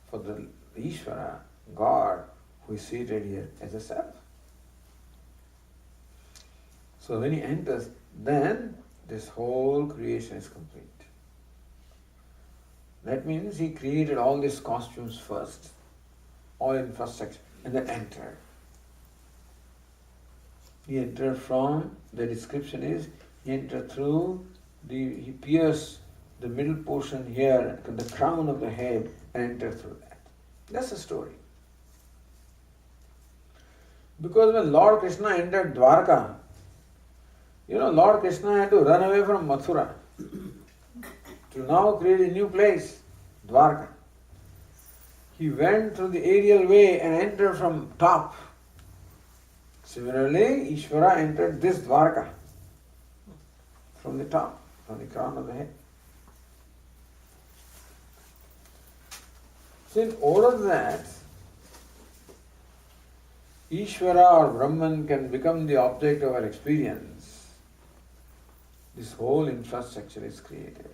For the Ishvara, God, who is seated here as a self. So when he enters, then this whole creation is complete. That means he created all these costumes first, all infrastructure, and then entered. He entered from, the description is, he entered through, he pierced the middle portion here, the crown of the head, and entered through that. That's the story. Because when Lord Krishna entered Dwarka, Lord Krishna had to run away from Mathura to now create a new place, Dwarka. He went through the aerial way and entered from top. Similarly, Ishvara entered this Dwarka from the top, from the crown of the head. So in order that Ishvara or Brahman can become the object of our experience, this whole infrastructure is created.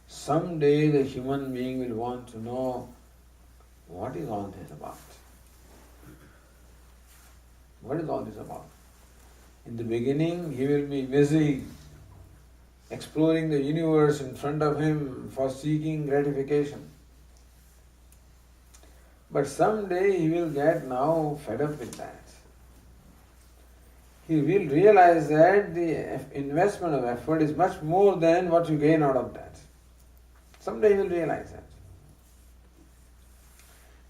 Someday the human being will want to know what is all this about. What is all this about? In the beginning, he will be busy exploring the universe in front of him for seeking gratification. But someday he will get now fed up with that. He will realize that the investment of effort is much more than what you gain out of that. Someday he will realize that.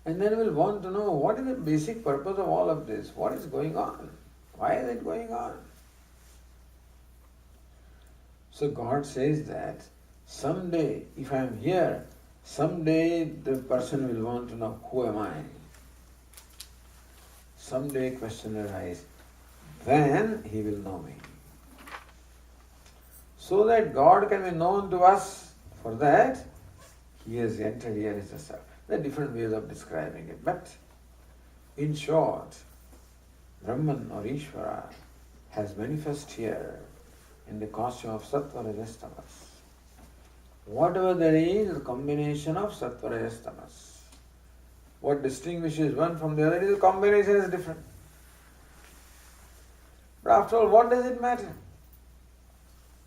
And then he will want to know what is the basic purpose of all of this? What is going on? Why is it going on? So God says that someday, if I am here, someday the person will want to know, who am I? Someday question arises, then he will know me. So that God can be known to us, for that he has entered here as a self. There are different ways of describing it, but in short, Brahman or Ishvara has manifest here in the costume of Sattva, Rajas, Tamas. Whatever there is a combination of sattva, rajas, tamas. What distinguishes one from the other is the combination is different. But after all, what does it matter?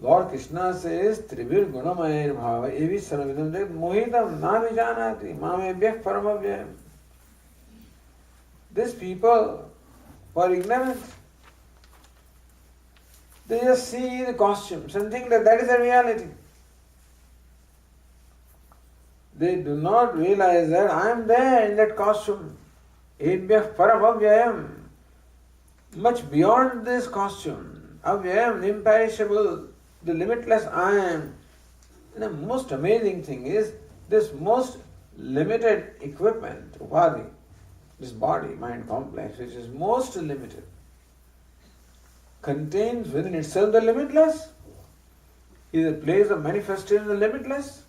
Lord Krishna says, Trivir Gunamair Bhava Evi Sarvavidam Jagat Mohitam Na Vijanati Mamebhyah Paramavyayam. These people who are ignorant, they just see the costumes and think that that is the reality. They do not realize that I am there in that costume. Ebhyah Paramavyayam. Much beyond this costume. Avyayam, imperishable, the limitless I am. And the most amazing thing is this most limited equipment, upadhi, this body, mind complex, which is most limited, contains within itself the limitless, is a place of manifestation of the limitless.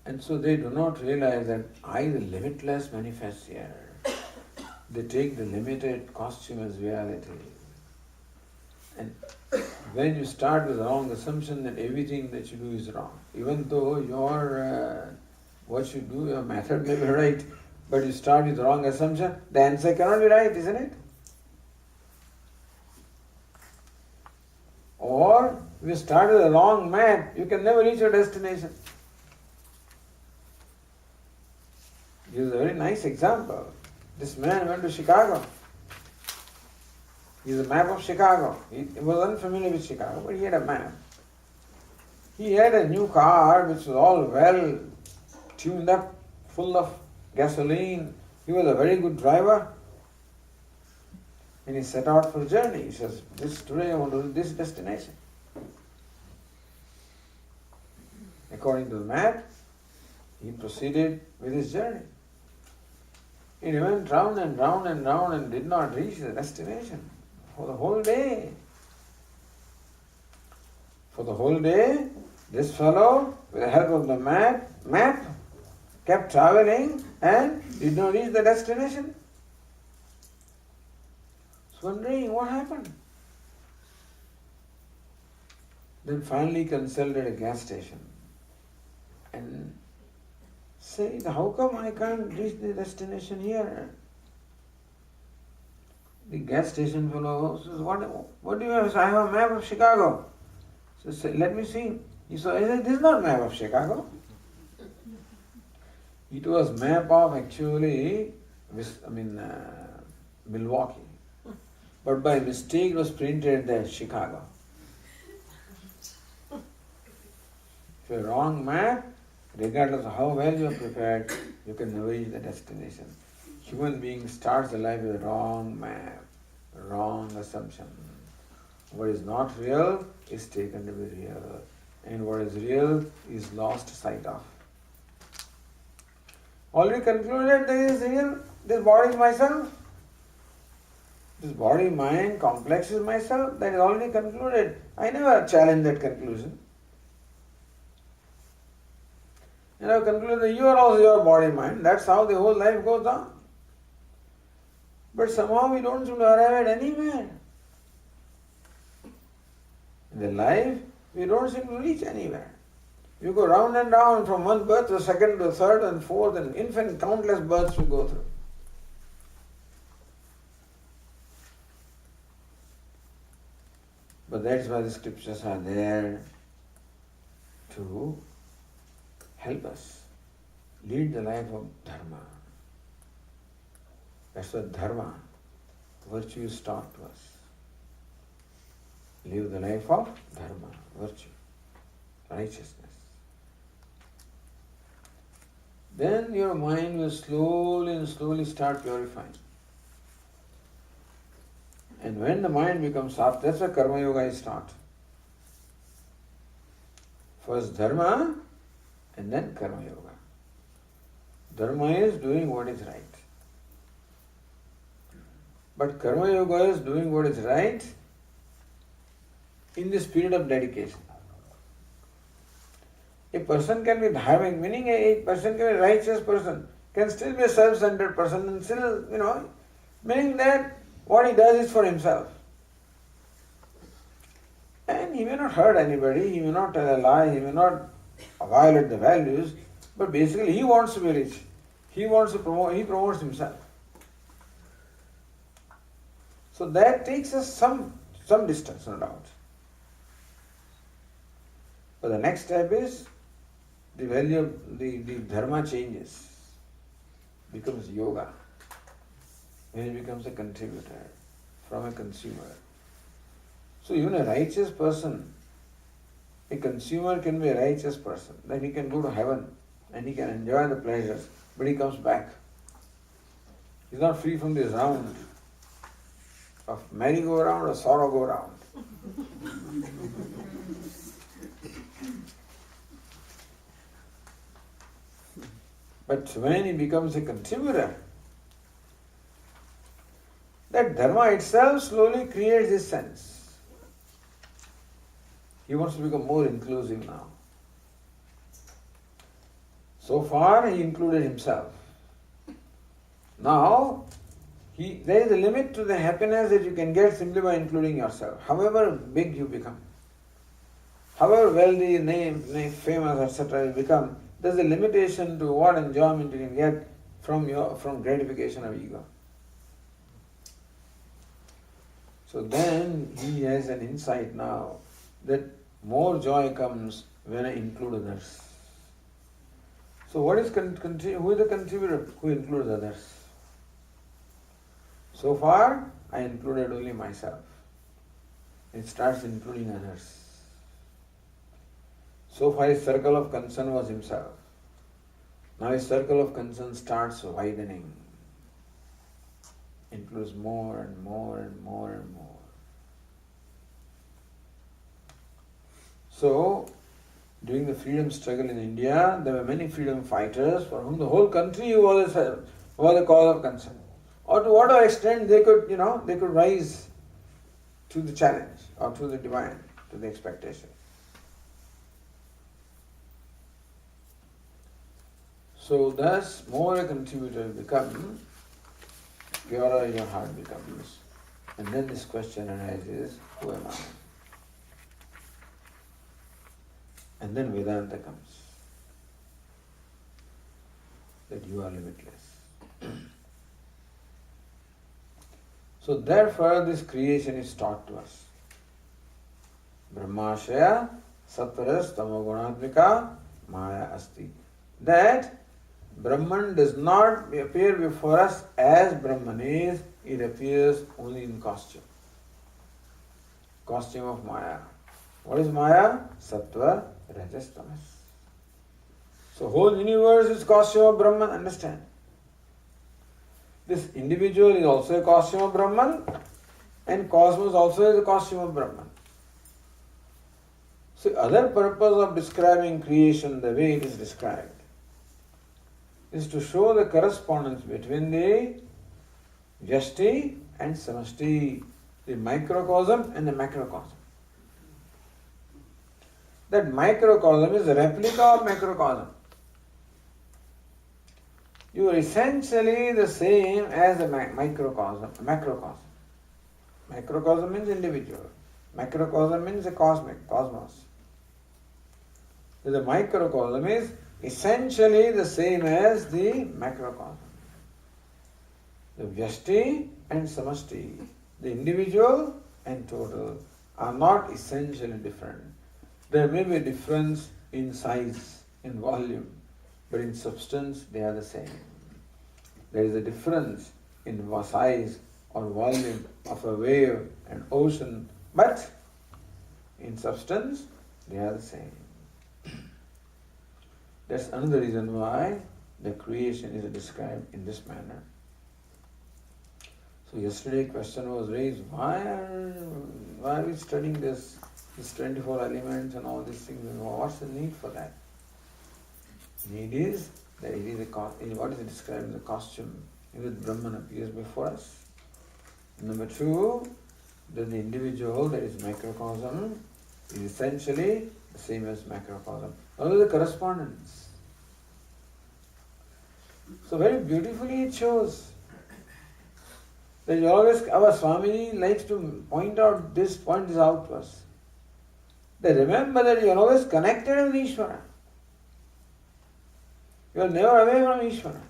And so they do not realize that I, the limitless, manifest here. They take the limited costume as reality. And when you start with the wrong assumption, then everything that you do is wrong. Even though what you do, your method may be right, but you start with the wrong assumption, the answer cannot be right, isn't it? Or if you start with the wrong map, you can never reach your destination. This is a very nice example. This man went to Chicago. He has a map of Chicago. He was unfamiliar with Chicago, but he had a map. He had a new car which was all well tuned up, full of gasoline. He was a very good driver. And he set out for a journey. He says, today I want to do this destination. According to the map, he proceeded with his journey. He went round and round and round and did not reach the destination for the whole day. For the whole day, this fellow, with the help of the map, kept traveling and did not reach the destination. So wondering what happened. Then finally consulted a gas station and said, how come I can't reach the destination here? The gas station fellow says, what do you have? I have a map of Chicago. So say, let me see. He said, this is not map of Chicago. It was map of actually, Milwaukee. But by mistake it was printed there, Chicago. If a wrong map, regardless of how well you are prepared, you can never reach the destination. Human being starts the life with a wrong map, wrong assumption. What is not real is taken to be real, and what is real is lost sight of. Already concluded this is real, this body is myself. This body, mind, complex is myself, that is already concluded. I never challenge that conclusion. And I have concluded that you are also your body, mind. That's how the whole life goes on. But somehow we don't seem to arrive at anywhere. In the life, we don't seem to reach anywhere. You go round and round from one birth to the second to the third and fourth, and infinite countless births we go through. But that's why the scriptures are there to help us lead the life of dharma. That's what dharma, virtue is taught to us. Live the life of dharma, virtue, righteousness. Then your mind will slowly start purifying. And when the mind becomes soft, that's why karma yoga is taught. First dharma and then karma yoga. Dharma is doing what is right. But karma yoga is doing what is right in the spirit of dedication. A person can be dharmic, meaning a person can be a righteous person, can still be a self-centered person and still, meaning that what he does is for himself. And then he may not hurt anybody, he may not tell a lie, he may not violate the values, but basically he wants to be rich. He wants to promote, he promotes himself. So that takes us some distance, no doubt. But the next step is the value of the dharma changes, becomes yoga. When it becomes a contributor from a consumer. So even a righteous person, a consumer can be a righteous person. Then he can go to heaven and he can enjoy the pleasures, but he comes back. He's not free from this round of merry-go-round or sorrow-go-round. But when he becomes a contributor, that dharma itself slowly creates this sense. He wants to become more inclusive now. So far he included himself. Now there is a limit to the happiness that you can get simply by including yourself. However big you become, however wealthy, famous, etc. you become, there is a limitation to what enjoyment you can get from gratification of ego. So then he has an insight now that more joy comes when I include others. So who is the contributor who includes others? So far I included only myself. It starts including others. So far his circle of concern was himself. Now his circle of concern starts widening. Includes more and more and more and more. So, during the freedom struggle in India, there were many freedom fighters for whom the whole country was a cause of concern. Or to whatever extent they could rise to the challenge or to the divine, to the expectation. So thus, more a contributor becomes, purer your heart becomes. And then this question arises, who am I? And then Vedanta comes. That you are limitless. So therefore this creation is taught to us. Brahmashaya sattvaras tamogunatmika maya asti. That Brahman does not appear before us as Brahman is, it appears only in costume. Costume of Maya. What is Maya? Sattva, Rajas, Tamas. So whole universe is costume of Brahman, understand. This individual is also a costume of Brahman and cosmos also is a costume of Brahman. So other purpose of describing creation the way it is described is to show the correspondence between the Vyashti and Samashti, the microcosm and the macrocosm. That microcosm is a replica of macrocosm. You are essentially the same as a macrocosm. Macrocosm means individual. Macrocosm means the cosmos. So the microcosm is essentially the same as the macrocosm. The Vyashti and Samashti, the individual and total, are not essentially different. There may be a difference in size, in volume, but in substance they are the same. There is a difference in size or volume of a wave and ocean, but in substance they are the same. That's another reason why the creation is described in this manner. So yesterday question was raised, why are we studying this 24 elements and all these things? What's the need for that? Need is that it is what is described as a costume in which Brahman appears before us. Number two, that the individual, that is microcosm, is essentially the same as macrocosm. All of the correspondence. So very beautifully it shows that our Swamiji likes to point this out to us. Then remember that you are always connected with Ishvara. You are never away from Ishvara.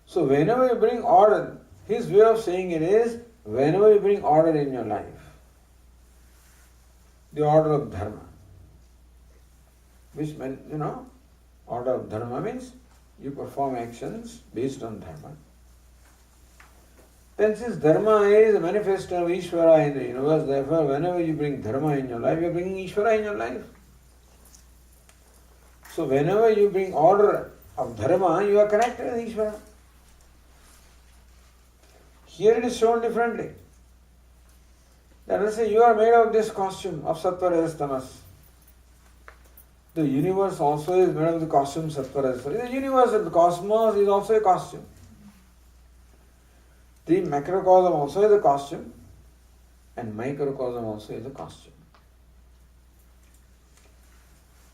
So whenever you bring order, his way of saying it is, whenever you bring order in your life, the order of dharma, which means, order of dharma means you perform actions based on dharma. Then since dharma is a manifestation of Ishvara in the universe, therefore whenever you bring dharma in your life, you are bringing Ishvara in your life. So whenever you bring order of dharma, you are connected with Ishvara. Here it is shown differently. Let us say you are made of this costume of sattva, rajas, tamas. The universe also is made of the costume sattva, rajas. The universe of the cosmos is also a costume. The macrocosm also is a costume, and microcosm also is a costume.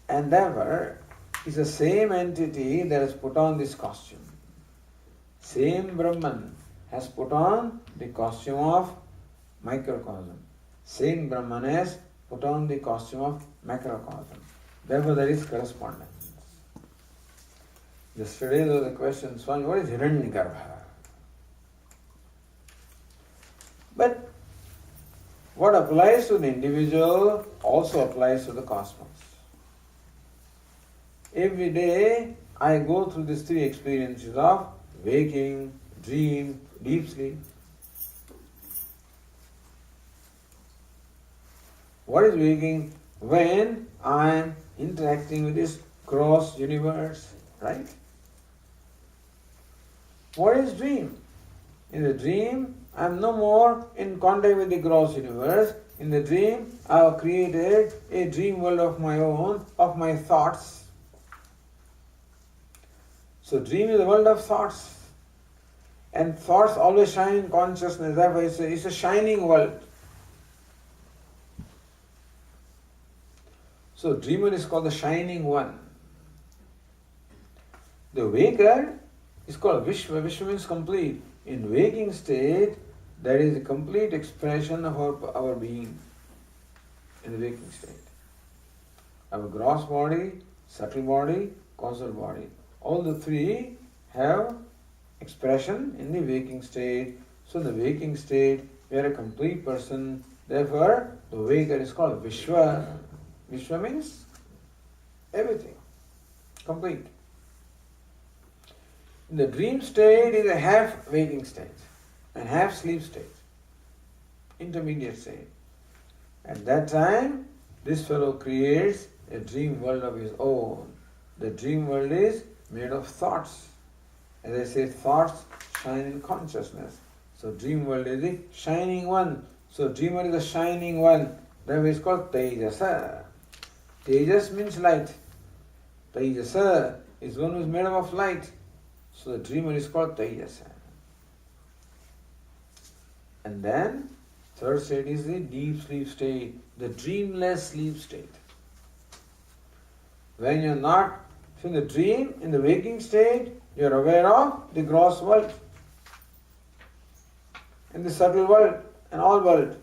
And therefore, it's the same entity that has put on this costume. Same Brahman has put on the costume of microcosm. Same Brahman has put on the costume of macrocosm. Therefore, there is correspondence. Yesterday there was a question, Swami, what is Hiranyagarbha? But what applies to the individual also applies to the cosmos. Every day I go through these three experiences of waking, dream, deep sleep. What is waking? When I am interacting with this gross universe, right? What is dream? In the dream, I am no more in contact with the gross universe. In the dream, I have created a dream world of my own, of my thoughts. So dream is a world of thoughts. And thoughts always shine in consciousness. Therefore, it's a shining world. So dreamer is called the shining one. The waker is called Vishwa. Vishwa means complete. In waking state, there is a complete expression of our being in the waking state. Our gross body, subtle body, causal body. All the three have expression in the waking state. So in the waking state, we are a complete person. Therefore, the waker is called Vishwa. Vishwa means everything, complete. In the dream state is a half waking state and half sleep state, intermediate state. At that time, this fellow creates a dream world of his own. The dream world is made of thoughts. As I say, thoughts shine in consciousness. So dream world is the shining one. So dreamer is the shining one. That is called Tejasa. Tejas means light. Tejasa is one who is made up of light. So the dreamer is called Tejasa. And then third state is the deep sleep state, the dreamless sleep state. When you are not in the dream, in the waking state, you are aware of the gross world, in the subtle world, and all world.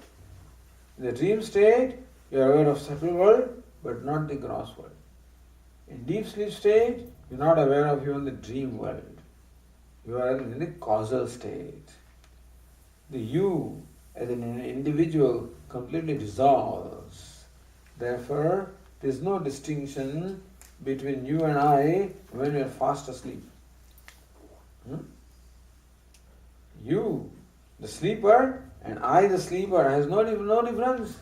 In the dream state, you are aware of subtle world, but not the gross world. In deep sleep state, you are not aware of even the dream world. You are in the causal state. The you as an individual completely dissolves. Therefore, there is no distinction between you and I when we are fast asleep. You, the sleeper, and I, the sleeper, has no difference.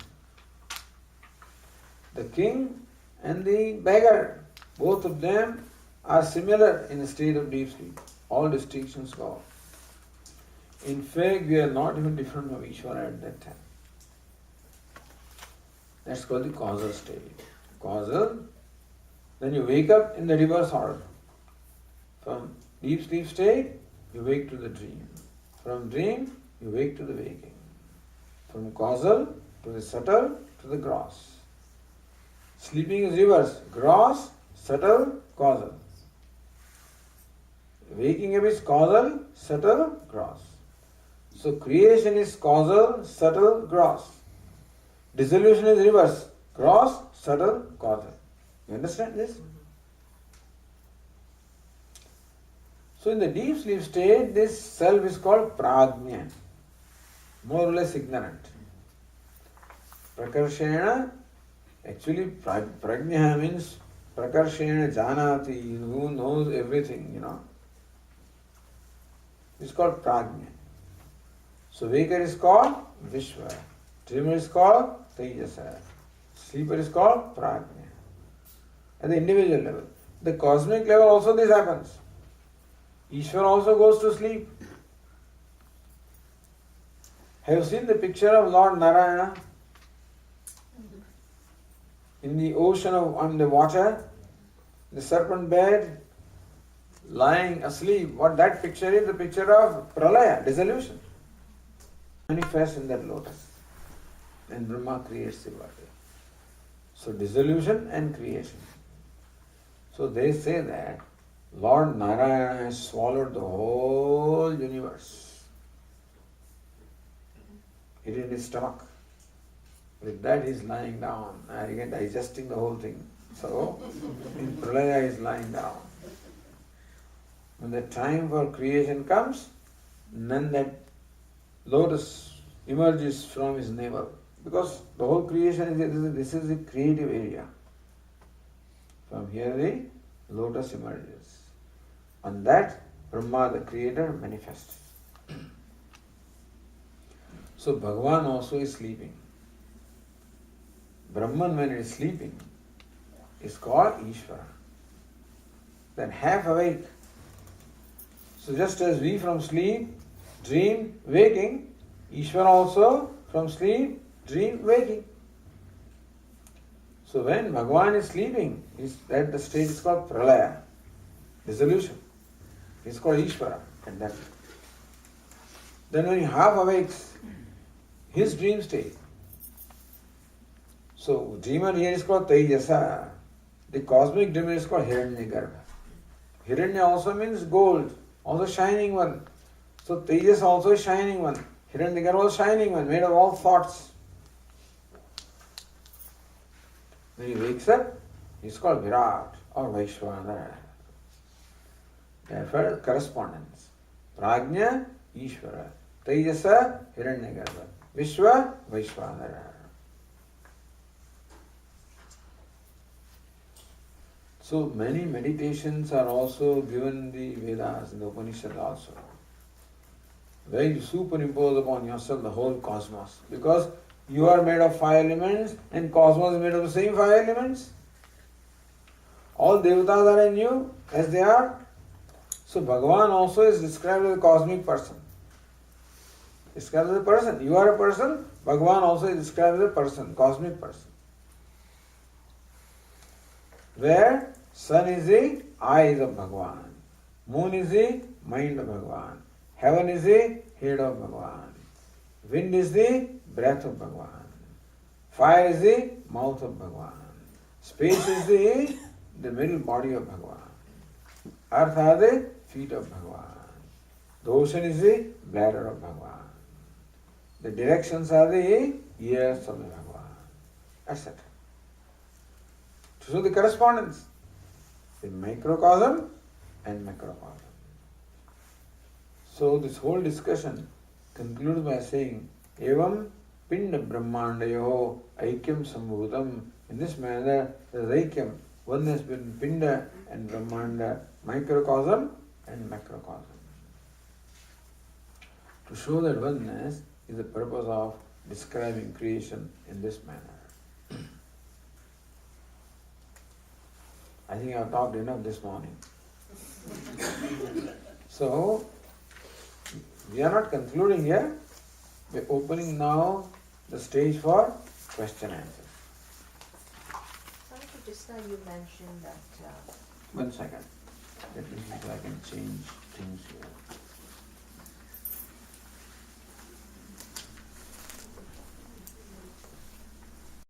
The king and the beggar, both of them are similar in the state of deep sleep. All distinctions go. In fact, we are not even different from Ishvara at that time. That's called the causal state. Causal, then you wake up in the reverse order. From deep sleep state, you wake to the dream. From dream, you wake to the waking. From causal to the subtle to the gross. Sleeping is reverse. Gross, subtle, causal. Waking up is causal, subtle, gross. So creation is causal, subtle, gross. Dissolution is reverse. Gross, subtle, causal. You understand this? So in the deep sleep state, this self is called prajna, more or less ignorant. Prakarshena, actually prajna means prakarshena janati, who knows everything, It's called prajna. So waker is called Vishwa, dreamer is called Tejasa, sleeper is called prajna. At the individual level. The cosmic level also this happens. Ishvara also goes to sleep. Have you seen the picture of Lord Narayana in the ocean on the water, the serpent bed, lying asleep? What that picture is? The picture of pralaya, dissolution. Manifest in that lotus. And Brahma creates the body. So dissolution and creation. So they say that Lord Narayana has swallowed the whole universe. It is in his stomach. With that he is lying down, again digesting the whole thing. So, in Pralaya he is lying down. When the time for creation comes, then that lotus emerges from his navel. Because the whole creation, this is the creative area. From here the lotus emerges. On that, Brahma, the creator, manifests. So Bhagavan also is sleeping. Brahman, when it is sleeping, is called Ishvara. Then half awake. So just as we from sleep, dream, waking, Ishvara also from sleep, dream, waking. So when Bhagavan is sleeping, that the state is called Pralaya, dissolution. It's called Ishvara at that. Then when he half awakes, his dream state. So dreamer here is called Tejasa. The cosmic dreamer is called Hiranyagarbha. Hiranya also means gold, also shining one. So Tejas also is shining one. Hiranyagarbha is shining one, made of all thoughts. When he wakes up, he is called Virat or Vaishwanara. Therefore, correspondence. Prajna, Ishvara. Tejasa, Hiranyagarbha. Vishwa, Vaishwanara. So many meditations are also given in the Vedas, in the Upanishads also, where you superimpose upon yourself the whole cosmos. Because you are made of 5 elements and cosmos is made of the same 5 elements. All devatas are in you as they are. So Bhagavan also is described as a cosmic person. Described as a person. You are a person, Bhagavan also is described as a person, cosmic person. Where sun is the eyes of Bhagavan, moon is the mind of Bhagavan, heaven is the head of Bhagavan, wind is the breath of Bhagavan, fire is the mouth of Bhagavan, space is the middle body of Bhagavan, earth are the feet of Bhagavan, the ocean is the bladder of Bhagavan, the directions are the ears of the Bhagavan, etc. So the correspondence, the microcosm and macrocosm. So this whole discussion concludes by saying, Evam Pinda Brahmandayo Aikyam Sambhutam. In this manner, there is Aikyam, oneness between Pinda and Brahmanda, microcosm and macrocosm. To show that oneness is the purpose of describing creation in this manner. I think I have talked enough this morning. So, we are not concluding here. We are opening now the stage for question answer. Just now you mentioned that... 1 second. Let me see if I can change things here.